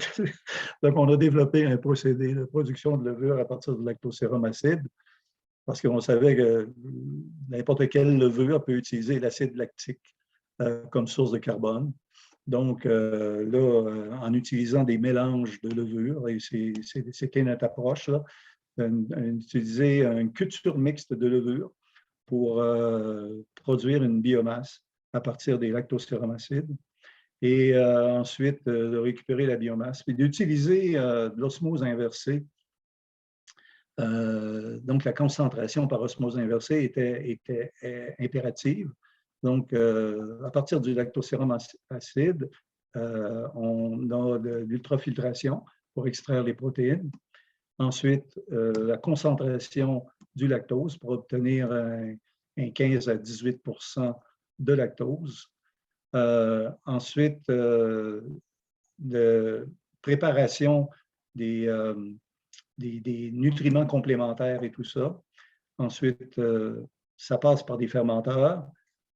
Speaker 2: Donc, on a développé un procédé de production de levure à partir du lactosérum acide, parce qu'on savait que n'importe quelle levure peut utiliser l'acide lactique comme source de carbone. Donc, là, en utilisant des mélanges de levures, et c'était notre approche, là, utiliser une culture mixte de levures pour produire une biomasse à partir des lactosérum acides et ensuite de récupérer la biomasse et d'utiliser de l'osmose inversée. Donc, la concentration par osmose inversée était impérative. Donc, à partir du lactosérum acide, on a de l'ultrafiltration pour extraire les protéines. Ensuite, la concentration du lactose pour obtenir un 15 à 18 de lactose. Ensuite, de préparation des nutriments complémentaires et tout ça. Ensuite, ça passe par des fermenteurs.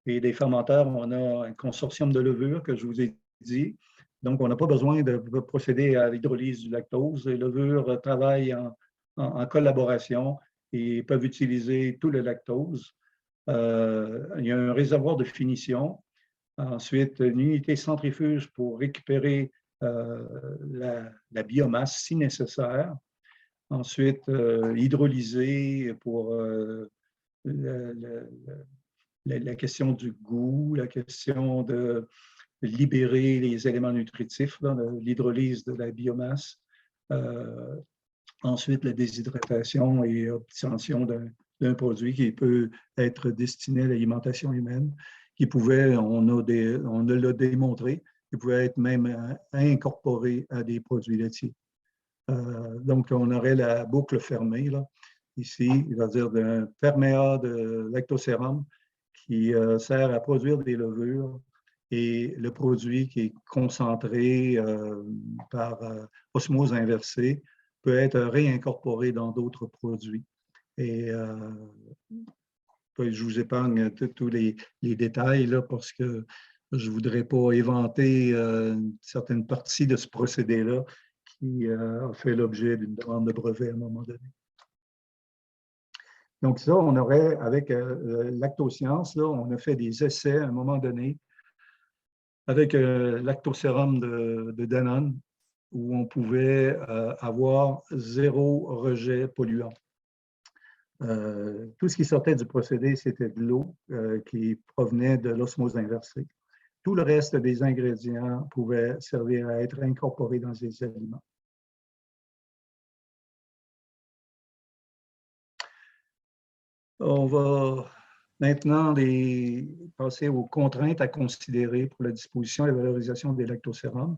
Speaker 2: Et des fermenteurs, on a un consortium de levures que je vous ai dit. Donc, on n'a pas besoin de procéder à l'hydrolyse du lactose. Les levures travaillent en collaboration et peuvent utiliser tout le lactose. Il y a un réservoir de finition. Ensuite, une unité centrifuge pour récupérer la biomasse si nécessaire. Ensuite, hydrolyser pour la question du goût, la question de libérer les éléments nutritifs, l'hydrolyse de la biomasse. Ensuite, la déshydratation et obtention d'un produit qui peut être destiné à l'alimentation humaine, qui pouvait, on l'a démontré, qui pouvait être même incorporé à des produits laitiers. Donc, on aurait la boucle fermée, là, ici, c'est-à-dire d'un perméat de lactosérum qui sert à produire des levures et le produit qui est concentré par osmose inversée peut être réincorporé dans d'autres produits. Et je vous épargne tous les détails là, parce que je ne voudrais pas éventer une certaine partie de ce procédé-là qui a fait l'objet d'une demande de brevet à un moment donné. Donc ça, on aurait, avec Lactoscience, là, on a fait des essais à un moment donné avec lactosérum de Danone, où on pouvait avoir 0 rejet polluant. Tout ce qui sortait du procédé, c'était de l'eau qui provenait de l'osmose inversée. Tout le reste des ingrédients pouvait servir à être incorporés dans les aliments. On va maintenant passer aux contraintes à considérer pour la disposition et la valorisation des lactosérums.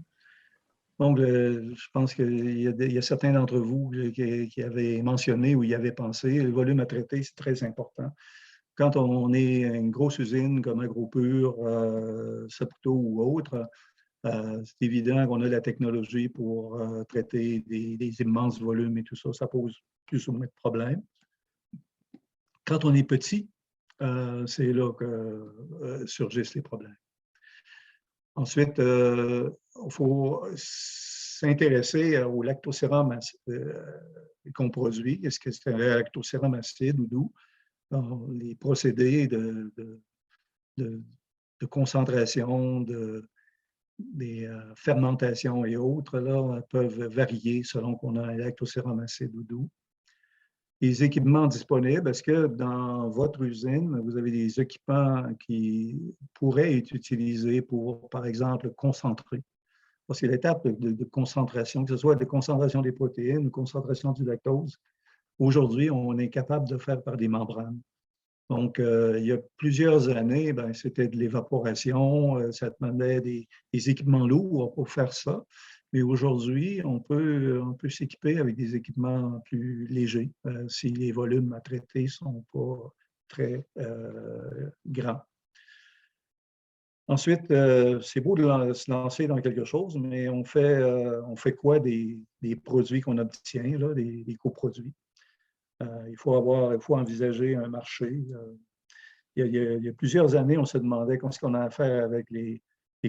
Speaker 2: Donc, je pense qu'il y a certains d'entre vous qui avaient mentionné ou y avaient pensé, le volume à traiter, c'est très important. Quand on est une grosse usine comme AgroPure, Saputo ou autre, c'est évident qu'on a la technologie pour traiter des immenses volumes et tout ça. Ça pose plus ou moins de problèmes. Quand on est petit, c'est là que surgissent les problèmes. Ensuite, il faut s'intéresser au lactosérum qu'on produit. Est-ce que c'est un lactosérum acide ou doux? Alors, les procédés de concentration, des fermentations et autres là, peuvent varier selon qu'on a un lactosérum acide ou doux. les équipements disponibles. Est-ce que dans votre usine, vous avez des équipements qui pourraient être utilisés pour, par exemple, concentrer? C'est l'étape de concentration, que ce soit de concentration des protéines ou concentration du lactose. Aujourd'hui, on est capable de faire par des membranes. Donc, il y a plusieurs années, c'était de l'évaporation, ça demandait des équipements lourds pour faire ça. Mais aujourd'hui, on peut s'équiper avec des équipements plus légers si les volumes à traiter ne sont pas très grands. Ensuite, c'est beau de se lancer dans quelque chose, mais on fait quoi des produits qu'on obtient, là, des coproduits? Il faut envisager un marché. Il y a plusieurs années, on se demandait ce qu'on a à faire avec les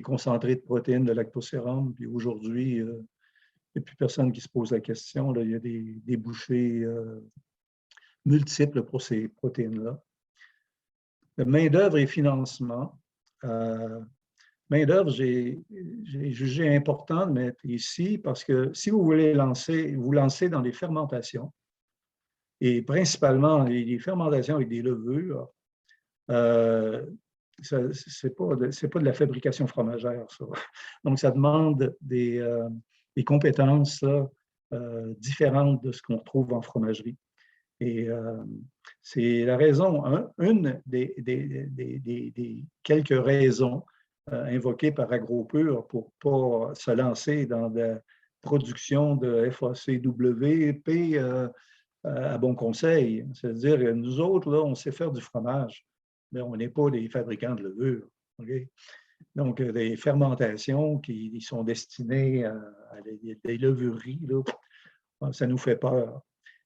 Speaker 2: concentrés de protéines de lactosérum. Puis aujourd'hui, il n'y a plus personne qui se pose la question. Là. Il y a des débouchés multiples pour ces protéines-là. Main-d'œuvre et financement. Main-d'œuvre, j'ai jugé important de mettre ici parce que si vous voulez vous lancer dans les fermentations, et principalement les fermentations avec des levures, c'est pas de la fabrication fromagère, ça. Donc, ça demande des compétences différentes de ce qu'on trouve en fromagerie. Et c'est la raison, une des quelques raisons invoquées par AgroPure pour ne pas se lancer dans la production de FACWP à bon conseil. C'est-à-dire, nous autres, là, on sait faire du fromage, mais on n'est pas des fabricants de levure. Okay? Donc, des fermentations qui sont destinées à des levureries, là, ça nous fait peur.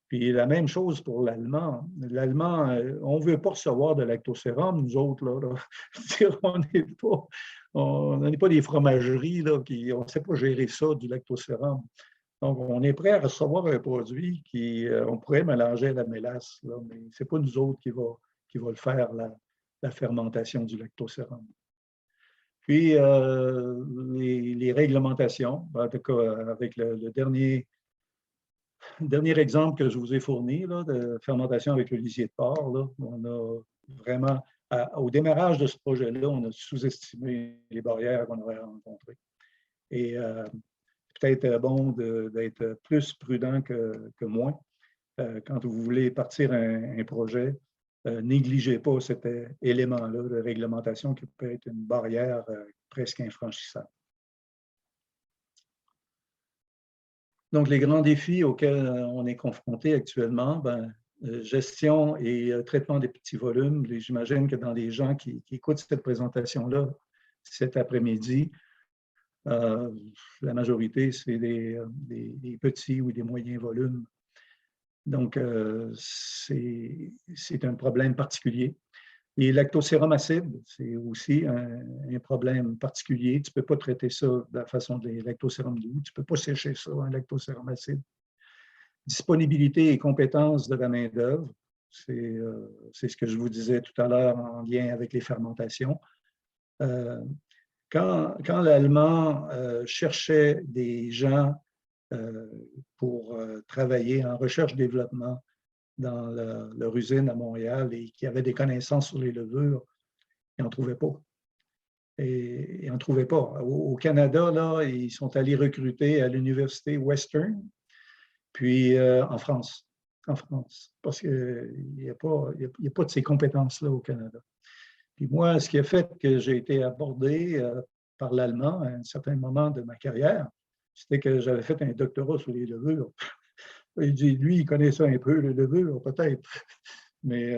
Speaker 2: Puis la même chose pour l'allemand. L'allemand, on ne veut pas recevoir de lactosérum, nous autres. Là. On n'est pas des fromageries, là, on ne sait pas gérer ça, du lactosérum. Donc, on est prêt à recevoir un produit on pourrait mélanger à la mélasse, là, mais ce n'est pas nous autres qui va le faire, la fermentation du lactosérum. Puis, les réglementations, en tout cas, avec le dernier exemple que je vous ai fourni, là, de fermentation avec le lisier de porc, là, on a vraiment, au démarrage de ce projet-là, on a sous-estimé les barrières qu'on aurait rencontrées. Et peut-être bon d'être plus prudent que moi. Quand vous voulez partir un projet, négligez pas cet élément-là de réglementation qui peut être une barrière presque infranchissable. Donc, les grands défis auxquels on est confronté actuellement, gestion et traitement des petits volumes. J'imagine que dans les gens qui écoutent cette présentation-là cet après-midi, la majorité, c'est des petits ou des moyens volumes. Donc, c'est un problème particulier. Et lactosérum acide, c'est aussi un problème particulier. Tu ne peux pas traiter ça de la façon des lactosérum doux. Tu ne peux pas sécher ça, un lactosérum acide. Disponibilité et compétences de la main-d'œuvre, c'est ce que je vous disais tout à l'heure en lien avec les fermentations. Quand l'Allemand cherchait des gens pour travailler en recherche-développement dans leur usine à Montréal et qui avaient des connaissances sur les levures, ils n'en trouvaient pas. Et ils n'en trouvaient pas. Au Canada, là, ils sont allés recruter à l'Université Western, puis en France, parce qu'il n'y a pas de ces compétences-là au Canada. Puis moi, ce qui a fait que j'ai été abordé par l'Allemand à un certain moment de ma carrière, c'était que j'avais fait un doctorat sur les levures. Il dit, lui, il connaît ça un peu, les levures, peut-être. Mais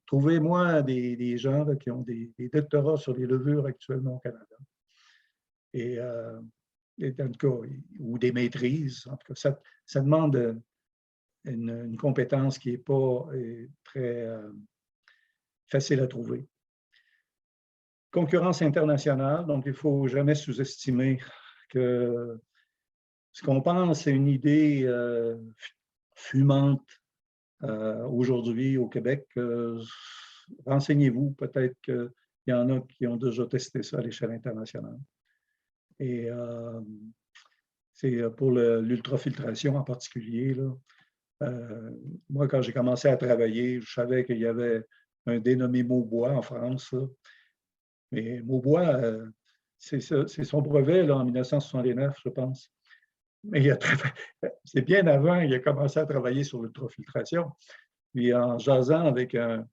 Speaker 2: trouvez-moi des gens là, qui ont des doctorats sur les levures actuellement au Canada. Et en tout cas, ou des maîtrises. En tout cas, ça demande une compétence qui n'est pas très facile à trouver. Concurrence internationale, donc il ne faut jamais sous-estimer que ce qu'on pense, c'est une idée fumante aujourd'hui au Québec. Renseignez-vous, peut-être qu'il y en a qui ont déjà testé ça à l'échelle internationale. Et c'est pour l'ultrafiltration en particulier, là, Moi, quand j'ai commencé à travailler, je savais qu'il y avait un dénommé Maubois en France. Là. Mais Maubois, c'est son brevet là, en 1969, je pense. Mais c'est bien avant, il a commencé à travailler sur l'ultrafiltration. Puis en jasant avec un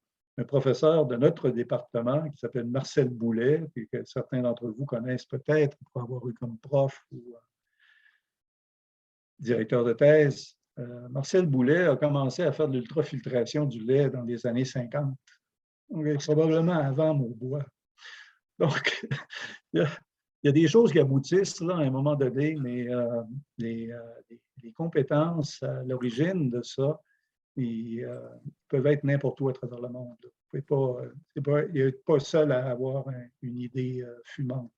Speaker 2: professeur de notre département qui s'appelle Marcel Boulet, et que certains d'entre vous connaissent peut-être pour avoir eu comme prof ou directeur de thèse, Marcel Boulet a commencé à faire de l'ultrafiltration du lait dans les années 50. Donc, probablement avant Maubois. Donc, il y a des choses qui aboutissent là, à un moment donné, mais les compétences à l'origine de ça, ils peuvent être n'importe où à travers le monde. Il n'est pas seul à avoir une idée fumante.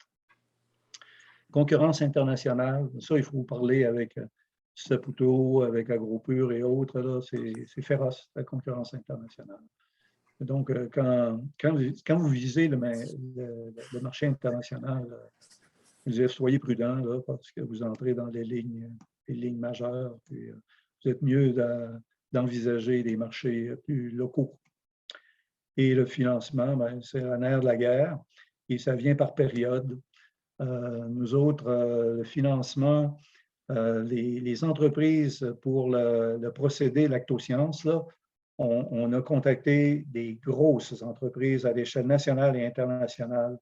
Speaker 2: Concurrence internationale, ça, il faut parler avec Saputo, avec AgroPure et autres. C'est féroce, la concurrence internationale. Donc, quand vous visez le marché international, soyez prudent là, parce que vous entrez dans les lignes majeures. Puis, vous êtes mieux d'envisager des marchés plus locaux. Et le financement, c'est la nerf de la guerre et ça vient par période. Nous autres, le financement, les entreprises pour le procédé Lactosciences, là, on a contacté des grosses entreprises à l'échelle nationale et internationale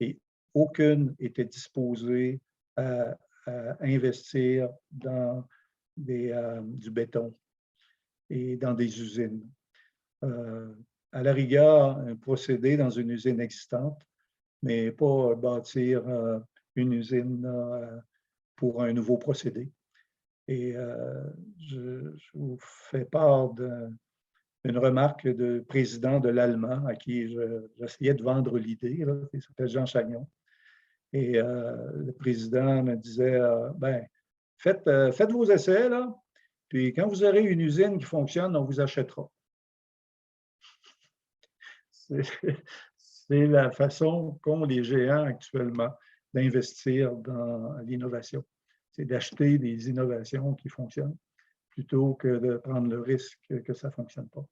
Speaker 2: et aucune était disposée à investir dans du béton et dans des usines. À la rigueur, un procédé dans une usine existante, mais pas bâtir une usine pour un nouveau procédé. Et je vous fais part d'une remarque de président de l'Allemand à qui j'essayais de vendre l'idée, il s'appelle Jean Chagnon. Et le président me disait, faites vos essais, là, puis quand vous aurez une usine qui fonctionne, on vous achètera. C'est la façon qu'ont les géants actuellement d'investir dans l'innovation. C'est d'acheter des innovations qui fonctionnent plutôt que de prendre le risque que ça ne fonctionne pas.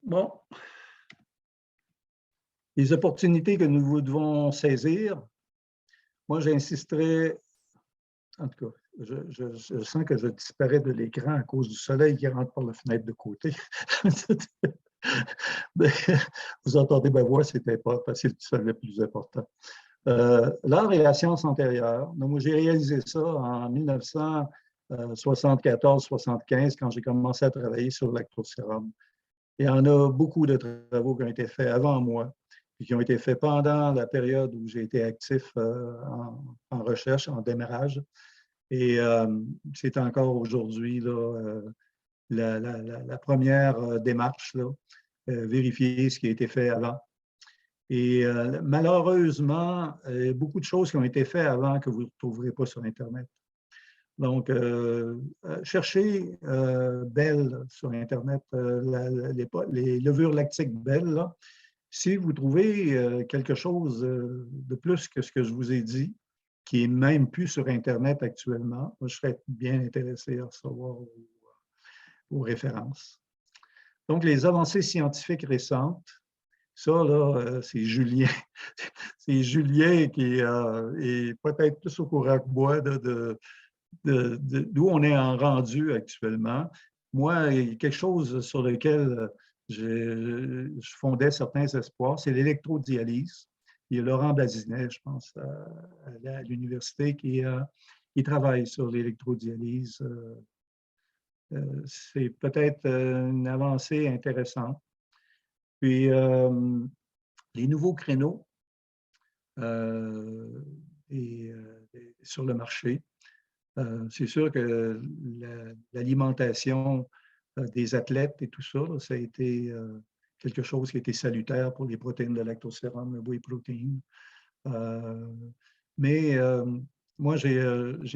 Speaker 2: Bon. Les opportunités que nous devons saisir, moi j'insisterai, en tout cas, je sens que je disparais de l'écran à cause du soleil qui rentre par la fenêtre de côté. Vous entendez ma voix, c'était pas facile, c'est le plus important. L'art et la science antérieure. Donc, moi, j'ai réalisé ça en 1974-75 quand j'ai commencé à travailler sur le lactosérum. Il y en a beaucoup de travaux qui ont été faits avant moi et qui ont été faits pendant la période où j'ai été actif en recherche, en démarrage. Et c'est encore aujourd'hui la première démarche, vérifier ce qui a été fait avant. Et malheureusement, il y a beaucoup de choses qui ont été faites avant que vous ne trouverez pas sur Internet. Donc, cherchez Bell sur Internet, les levures lactiques Bell. Là. Si vous trouvez quelque chose de plus que ce que je vous ai dit, qui n'est même plus sur Internet actuellement, moi, je serais bien intéressé à recevoir vos références. Donc, les avancées scientifiques récentes, ça, là, c'est Julien. C'est Julien qui est peut-être plus au courant que moi d'où on est en rendu actuellement. Moi, il y a quelque chose sur lequel je fondais certains espoirs, c'est l'électrodialyse. Il y a Laurent Blazinet, je pense, à l'université, qui travaille sur l'électrodialyse. C'est peut-être une avancée intéressante. Puis, les nouveaux créneaux sur le marché, c'est sûr que l'alimentation des athlètes et tout ça, ça a été quelque chose qui a été salutaire pour les protéines de lactosérum, le whey protein. Mais moi, j'ai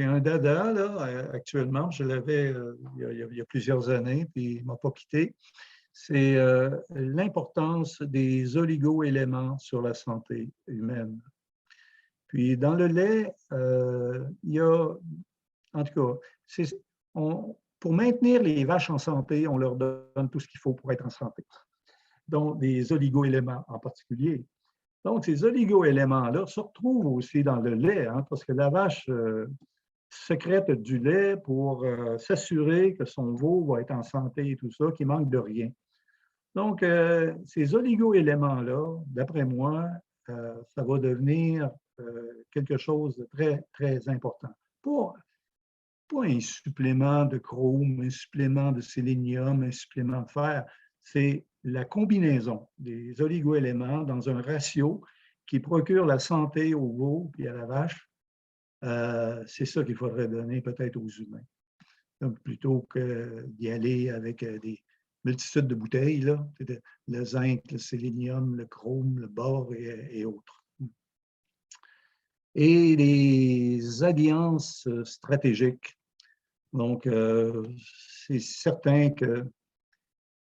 Speaker 2: un dada là, actuellement, je l'avais il y a plusieurs années, puis il ne m'a pas quitté. C'est l'importance des oligo-éléments sur la santé humaine. Puis dans le lait, il y a, en tout cas, pour maintenir les vaches en santé, on leur donne tout ce qu'il faut pour être en santé, donc des oligo-éléments en particulier. Donc, ces oligo-éléments-là se retrouvent aussi dans le lait, hein, parce que la vache sécrète du lait pour s'assurer que son veau va être en santé et tout ça, qu'il manque de rien. Donc, ces oligo-éléments-là, d'après moi, ça va devenir quelque chose de très, très important. Pas un supplément de chrome, un supplément de sélénium, un supplément de fer, c'est la combinaison des oligo-éléments dans un ratio qui procure la santé au veau et à la vache. C'est ça qu'il faudrait donner peut-être aux humains. Donc, plutôt que d'y aller avec des multitudes de bouteilles, là, le zinc, le sélénium, le chrome, le bore et autres. Et les alliances stratégiques. Donc, c'est certain qu'on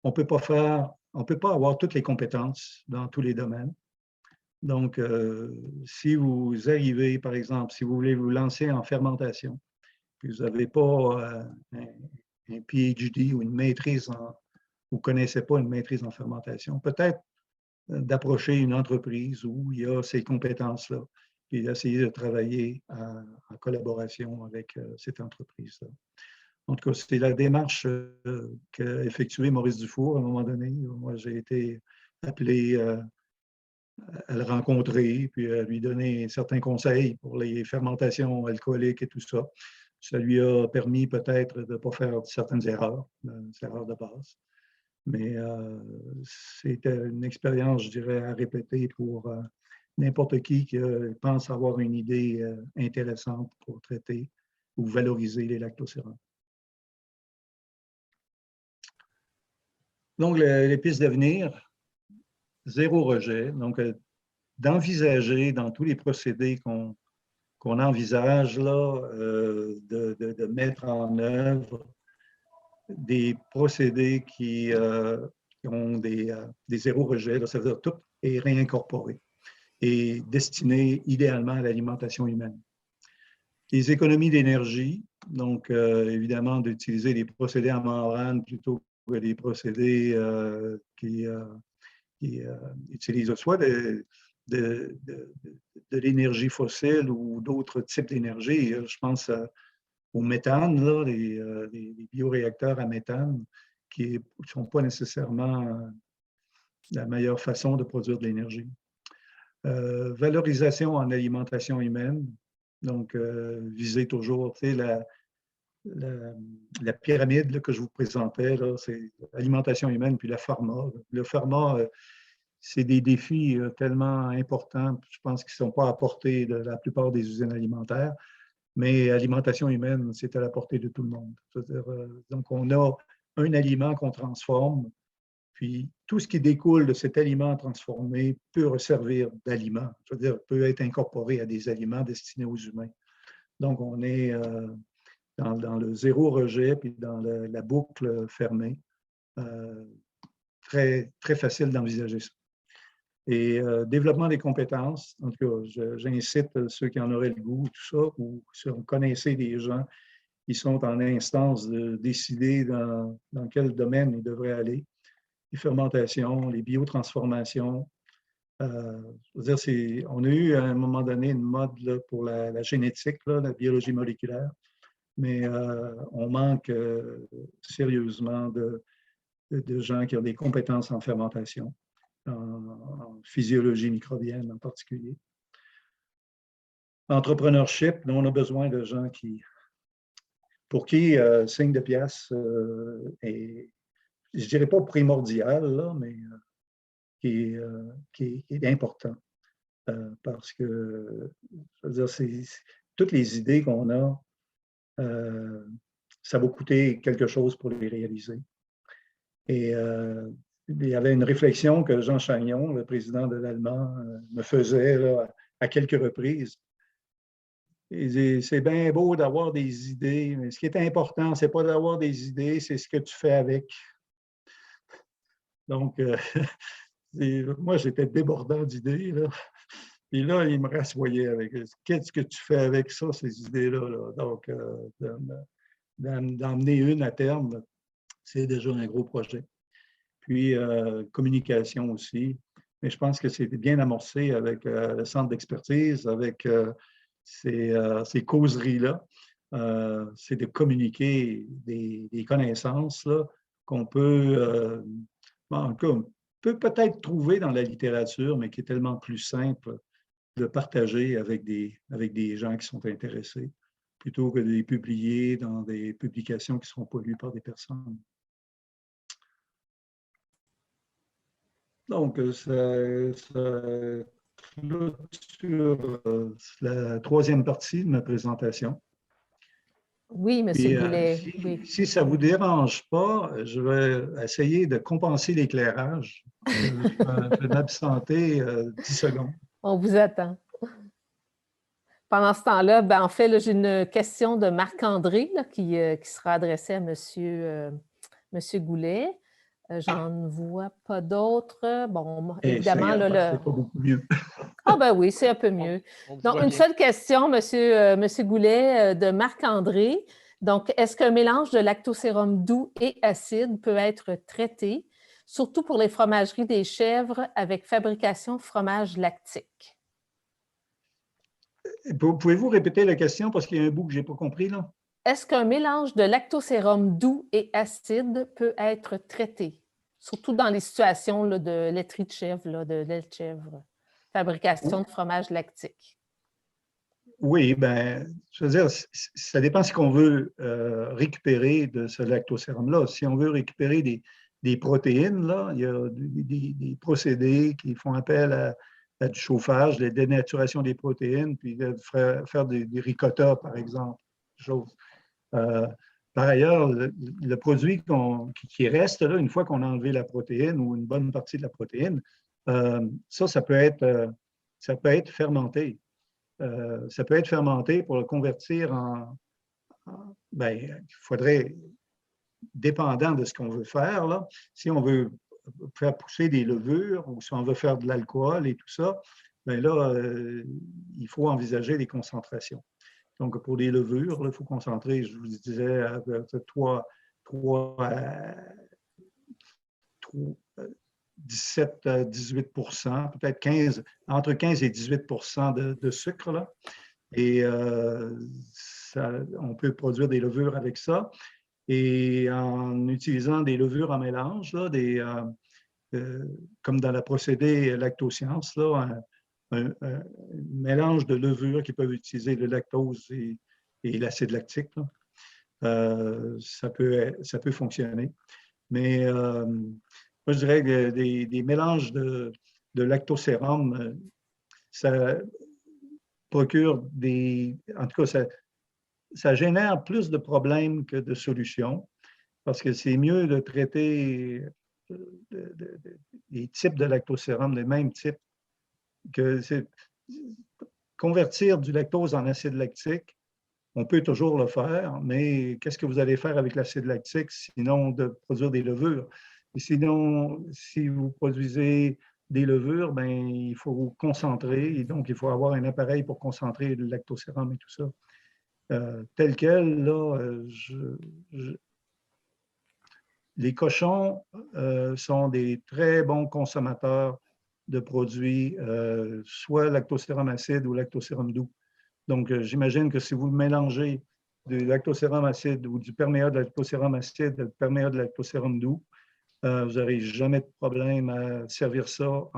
Speaker 2: ne peut pas avoir toutes les compétences dans tous les domaines. Donc, si vous arrivez, par exemple, si vous voulez vous lancer en fermentation, puis vous n'avez pas un PhD ou une maîtrise vous ne connaissez pas une maîtrise en fermentation, peut-être d'approcher une entreprise où il y a ces compétences-là, et d'essayer de travailler en collaboration avec cette entreprise-là. En tout cas, c'était la démarche qu'a effectuée Maurice Dufour à un moment donné. Moi, j'ai été appelé à le rencontrer, puis à lui donner certains conseils pour les fermentations alcooliques et tout ça. Ça lui a permis peut-être de ne pas faire certaines erreurs, des erreurs de base. Mais c'était une expérience, je dirais, à répéter pour n'importe qui pense avoir une idée intéressante pour traiter ou valoriser les lactocérants. Donc, les pistes d'avenir, zéro rejet. Donc, d'envisager dans tous les procédés qu'on envisage là, de mettre en œuvre des procédés qui ont des zéro rejet, là, ça veut dire tout est réincorporé et destiné idéalement à l'alimentation humaine. Les économies d'énergie, donc évidemment d'utiliser des procédés en membrane plutôt que des procédés qui utilisent soit de l'énergie fossile ou d'autres types d'énergie. Je pense au méthane, là, les bioréacteurs à méthane, qui ne sont pas nécessairement la meilleure façon de produire de l'énergie. Valorisation en alimentation humaine, donc viser toujours, tu sais, la pyramide là, que je vous présentais, c'est l'alimentation humaine puis la pharma. Le pharma, c'est des défis tellement importants, je pense qu'ils ne sont pas à portée de la plupart des usines alimentaires, mais alimentation humaine, c'est à la portée de tout le monde. C'est-à-dire, donc, on a un aliment qu'on transforme, puis tout ce qui découle de cet aliment transformé peut servir d'aliment, c'est-à-dire peut être incorporé à des aliments destinés aux humains. Donc, on est dans le zéro rejet, puis dans la boucle fermée. Très, très facile d'envisager ça. Et développement des compétences, en tout cas, j'incite ceux qui en auraient le goût, tout ça, ou si on connaissait des gens qui sont en instance de décider dans quel domaine ils devraient aller. Les fermentations, les biotransformations. Je veux dire, on a eu à un moment donné une mode là, pour la génétique, là, la biologie moléculaire, mais on manque sérieusement de gens qui ont des compétences en fermentation, en physiologie microbienne en particulier. Entrepreneurship, on a besoin de gens pour qui signe de pièce est, je ne dirais pas primordial, là, mais qui est important. Parce que, je veux dire, toutes les idées qu'on a, ça va coûter quelque chose pour les réaliser. Et il y avait une réflexion que Jean Chagnon, le président de l'Allemand, me faisait là, à quelques reprises. Il dit, c'est bien beau d'avoir des idées, mais ce qui est important, ce n'est pas d'avoir des idées, c'est ce que tu fais avec. Donc, moi, j'étais débordant d'idées, là. Puis là, il me rassoyait avec « Qu'est-ce que tu fais avec ça, ces idées-là? » Là? Donc, d'emmener une à terme, c'est déjà un gros projet. Puis, communication aussi. Mais je pense que c'est bien amorcé avec le centre d'expertise, avec ces causeries-là. C'est de communiquer des connaissances qu'on peut, en tout cas, on peut peut-être trouver dans la littérature, mais qui est tellement plus simple de partager avec des gens qui sont intéressés, plutôt que de les publier dans des publications qui ne seront pas lues par des personnes. Donc, ça clôture la troisième partie de ma présentation.
Speaker 3: Oui, M. Goulet.
Speaker 2: Si ça ne vous dérange pas, je vais essayer de compenser l'éclairage. Je vais m'absenter 10 secondes.
Speaker 3: On vous attend. Pendant ce temps-là, ben, en fait, j'ai une question de Marc-André qui sera adressée à M. Goulet. J'en vois pas d'autres. Bon, évidemment,
Speaker 2: c'est pas beaucoup mieux.
Speaker 3: Ah ben oui, c'est un peu mieux. Donc, une seule question, Monsieur Goulet, de Marc-André. Donc, est-ce qu'un mélange de lactosérum doux et acide peut être traité, surtout pour les fromageries des chèvres avec fabrication de fromage lactique?
Speaker 2: Pouvez-vous répéter la question parce qu'il y a un bout que je n'ai pas compris, là?
Speaker 3: Est-ce qu'un mélange de lactosérum doux et acide peut être traité, surtout dans les situations là, de laiterie de chèvre, de lait de chèvre, fabrication de fromage lactique?
Speaker 2: Oui, bien, je veux dire, ça dépend ce qu'on veut récupérer de ce lactosérum-là. Si on veut récupérer des protéines, là, il y a des procédés qui font appel à du chauffage, la dénaturation des protéines, puis de faire des ricotta, par exemple. Par ailleurs, le produit qui reste, là, une fois qu'on a enlevé la protéine ou une bonne partie de la protéine, ça peut être fermenté. Ça peut être fermenté pour le convertir bien, il faudrait, dépendant de ce qu'on veut faire, là, si on veut faire pousser des levures ou si on veut faire de l'alcool et tout ça, bien là, il faut envisager des concentrations. Donc, pour des levures, il faut concentrer, je vous disais, à 17-18 %, peut-être 15, entre 15 et 18 % de sucre. Là. Et on peut produire des levures avec ça. Et en utilisant des levures en mélange, là, comme dans le procédé Lactoscience, là, un mélange de levures qui peuvent utiliser le lactose et l'acide lactique, là, ça peut fonctionner. Mais moi, je dirais que des mélanges de lactosérum, ça procure en tout cas, ça génère plus de problèmes que de solutions parce que c'est mieux de traiter des types de lactosérum, des mêmes types, que convertir du lactose en acide lactique. On peut toujours le faire, mais qu'est-ce que vous allez faire avec l'acide lactique sinon de produire des levures? Et sinon, si vous produisez des levures, bien, il faut concentrer, et donc il faut avoir un appareil pour concentrer le lactosérum et tout ça. Tel quel, là, les cochons sont des très bons consommateurs de produits, soit lactosérum acide ou lactosérum doux. Donc, j'imagine que si vous mélangez du lactosérum acide ou du perméa de lactosérum acide et du perméa de lactosérum doux, vous n'aurez jamais de problème à servir ça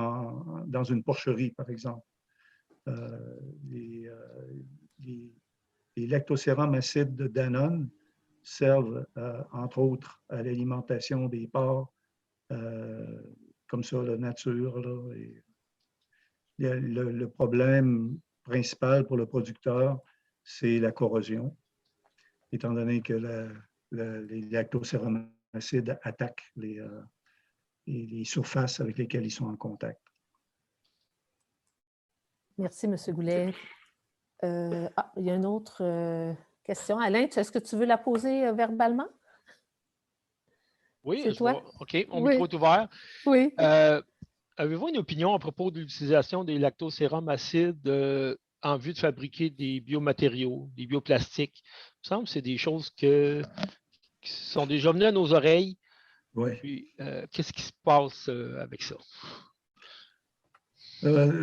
Speaker 2: dans une porcherie, par exemple. Les lactosérums acides de Danone servent, entre autres, à l'alimentation des porcs, comme ça, la nature. Là, et le problème principal pour le producteur, c'est la corrosion, étant donné que les lactosérums acides attaquent les surfaces avec lesquelles ils sont en contact.
Speaker 3: Merci, M. Goulet. Il y a une autre question. Alain, est-ce que tu veux la poser verbalement?
Speaker 1: Oui,
Speaker 3: OK,
Speaker 1: mon micro est ouvert.
Speaker 3: Oui.
Speaker 1: avez-vous une opinion à propos de l'utilisation des lactosérums acides en vue de fabriquer des biomatériaux, des bioplastiques? Il me semble que c'est des choses qui sont déjà venues à nos oreilles.
Speaker 2: Oui.
Speaker 1: Puis, qu'est-ce qui se passe avec ça?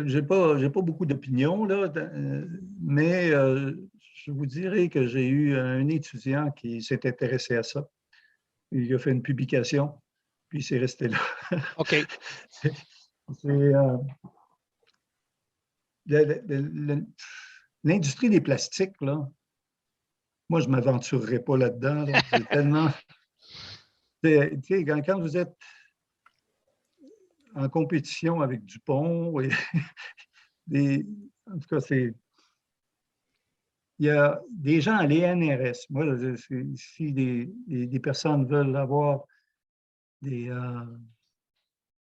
Speaker 2: J'ai pas beaucoup d'opinions, là, mais je vous dirais que j'ai eu un étudiant qui s'est intéressé à ça. Il a fait une publication, puis c'est resté là.
Speaker 1: OK.
Speaker 2: L'industrie des plastiques, là, moi, je ne m'aventurerai pas là-dedans. Là. C'est tellement... Quand vous êtes en compétition avec Dupont, en tout cas, il y a des gens à l'INRS. Moi, si des personnes veulent avoir des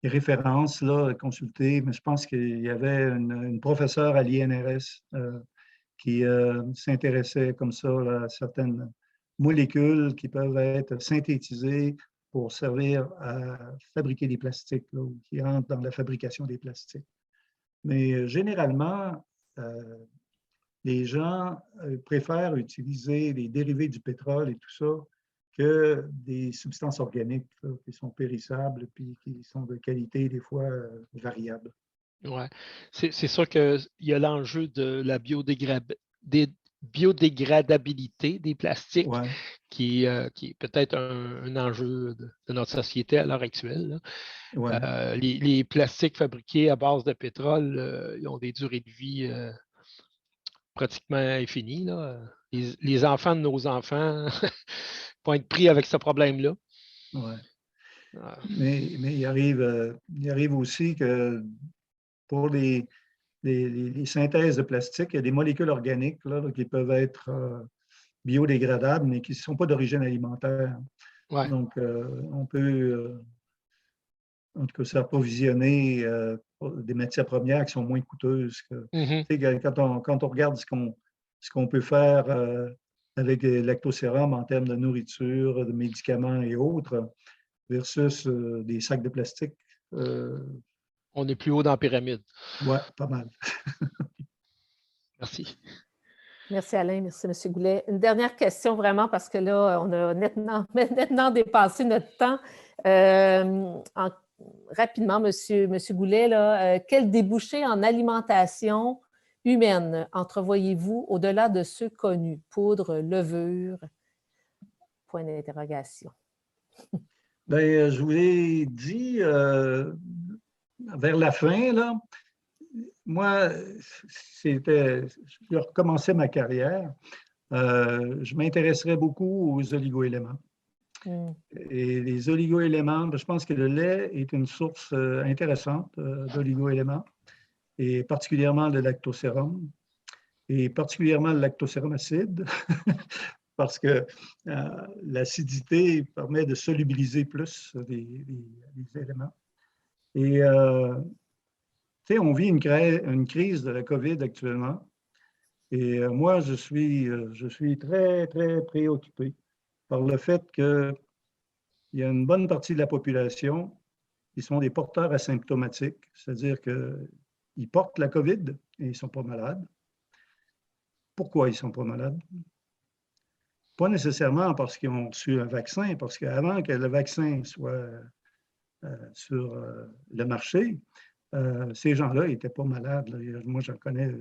Speaker 2: références, là, consulter, mais je pense qu'il y avait une professeure à l'INRS qui s'intéressait comme ça là, à certaines molécules qui peuvent être synthétisées pour servir à fabriquer des plastiques, là, ou qui entrent dans la fabrication des plastiques. Mais généralement, les gens préfèrent utiliser les dérivés du pétrole et tout ça que des substances organiques là, qui sont périssables et qui sont de qualité des fois variable.
Speaker 1: Oui. C'est sûr qu'il y a l'enjeu de la biodégradabilité des plastiques
Speaker 2: Ouais.
Speaker 1: qui est peut-être un enjeu de notre société à l'heure actuelle.
Speaker 2: Ouais.
Speaker 1: Les plastiques fabriqués à base de pétrole, ils ont des durées de vie pratiquement infinies. Là. Les enfants de nos enfants vont être pris avec ce problème-là.
Speaker 2: Ouais. Mais il arrive aussi que pour les synthèses de plastique, il y a des molécules organiques là, qui peuvent être biodégradables, mais qui ne sont pas d'origine alimentaire.
Speaker 1: Ouais.
Speaker 2: Donc, on peut, en tout cas, s'approvisionner des matières premières qui sont moins coûteuses. Quand on regarde ce qu'on peut faire avec des lactosérum en termes de nourriture, de médicaments et autres, versus des sacs de plastique.
Speaker 1: On est plus haut dans la pyramide.
Speaker 2: Oui, pas mal.
Speaker 1: Merci.
Speaker 3: Merci Alain, merci M. Goulet. Une dernière question vraiment parce que là, on a nettement dépassé notre temps. Rapidement, M. Goulet, là, quel débouché en alimentation humaine entrevoyez-vous au-delà de ceux connus? Poudre, levure? Point d'interrogation.
Speaker 2: Bien, je vous l'ai dit vers la fin, là, moi, je recommençais ma carrière. Je m'intéresserais beaucoup aux oligoéléments. Et les oligoéléments, je pense que le lait est une source intéressante d'oligoéléments, et particulièrement le lactosérum, et particulièrement le lactosérum acide, parce que l'acidité permet de solubiliser plus les éléments. Et on vit une crise de la COVID actuellement. Et moi, je suis très, très préoccupé par le fait qu'il y a une bonne partie de la population qui sont des porteurs asymptomatiques, c'est-à-dire qu'ils portent la COVID et ils ne sont pas malades. Pourquoi ils ne sont pas malades? Pas nécessairement parce qu'ils ont reçu un vaccin, parce qu'avant que le vaccin soit sur le marché, ces gens-là n'étaient pas malades. Là. Moi, j'en connais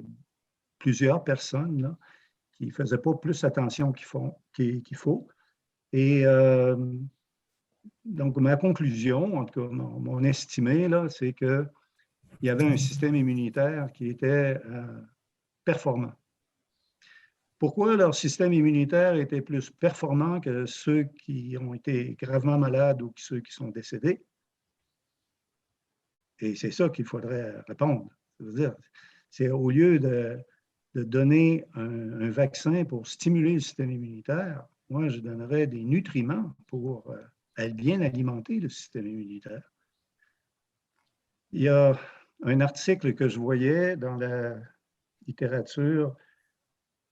Speaker 2: plusieurs personnes là, qui ne faisaient pas plus attention qu'il faut. Et donc, ma conclusion, en tout cas, mon estimé, c'est qu'il y avait un système immunitaire qui était performant. Pourquoi leur système immunitaire était plus performant que ceux qui ont été gravement malades ou ceux qui sont décédés? Et c'est ça qu'il faudrait répondre. C'est au lieu de donner un vaccin pour stimuler le système immunitaire, moi, je donnerais des nutriments pour bien alimenter le système immunitaire. Il y a un article que je voyais dans la littérature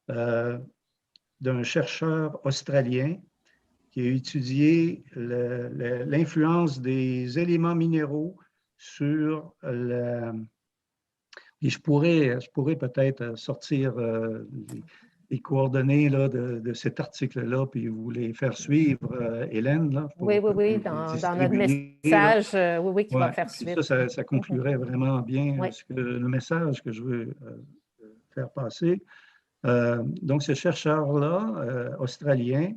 Speaker 2: d'un chercheur australien qui a étudié l'influence des éléments minéraux sur et je pourrais peut-être sortir les coordonnées là, de cet article-là, puis vous les faire suivre, Hélène. Là,
Speaker 3: oui, dans notre message, qui va faire suite.
Speaker 2: Ça conclurait vraiment bien le message que je veux faire passer. Donc, ce chercheur-là, australien,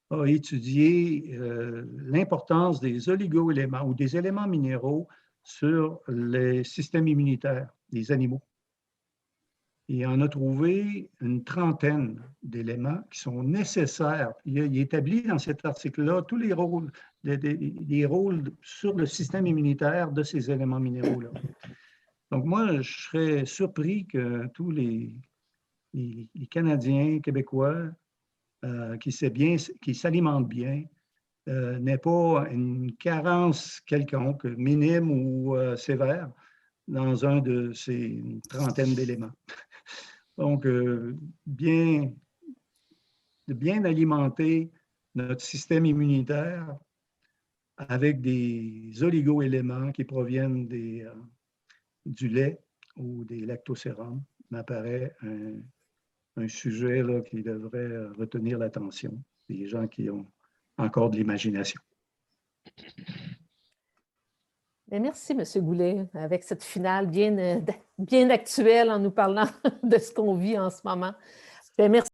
Speaker 2: a étudié l'importance des oligo-éléments ou des éléments minéraux sur les systèmes immunitaires des animaux. Il en a trouvé une trentaine d'éléments qui sont nécessaires. Il établit dans cet article-là tous les rôles, des rôles sur le système immunitaire de ces éléments minéraux-là. Donc, moi, je serais surpris que tous les Canadiens, Québécois, qui s'alimentent bien, n'aient pas une carence quelconque, minime ou sévère, dans un de ces trentaines d'éléments. Donc, de bien alimenter notre système immunitaire avec des oligo-éléments qui proviennent du lait ou des lactosérums m'apparaît un sujet là, qui devrait retenir l'attention des gens qui ont encore de l'imagination.
Speaker 3: Merci, M. Goulet, avec cette finale bien actuelle en nous parlant de ce qu'on vit en ce moment. Merci.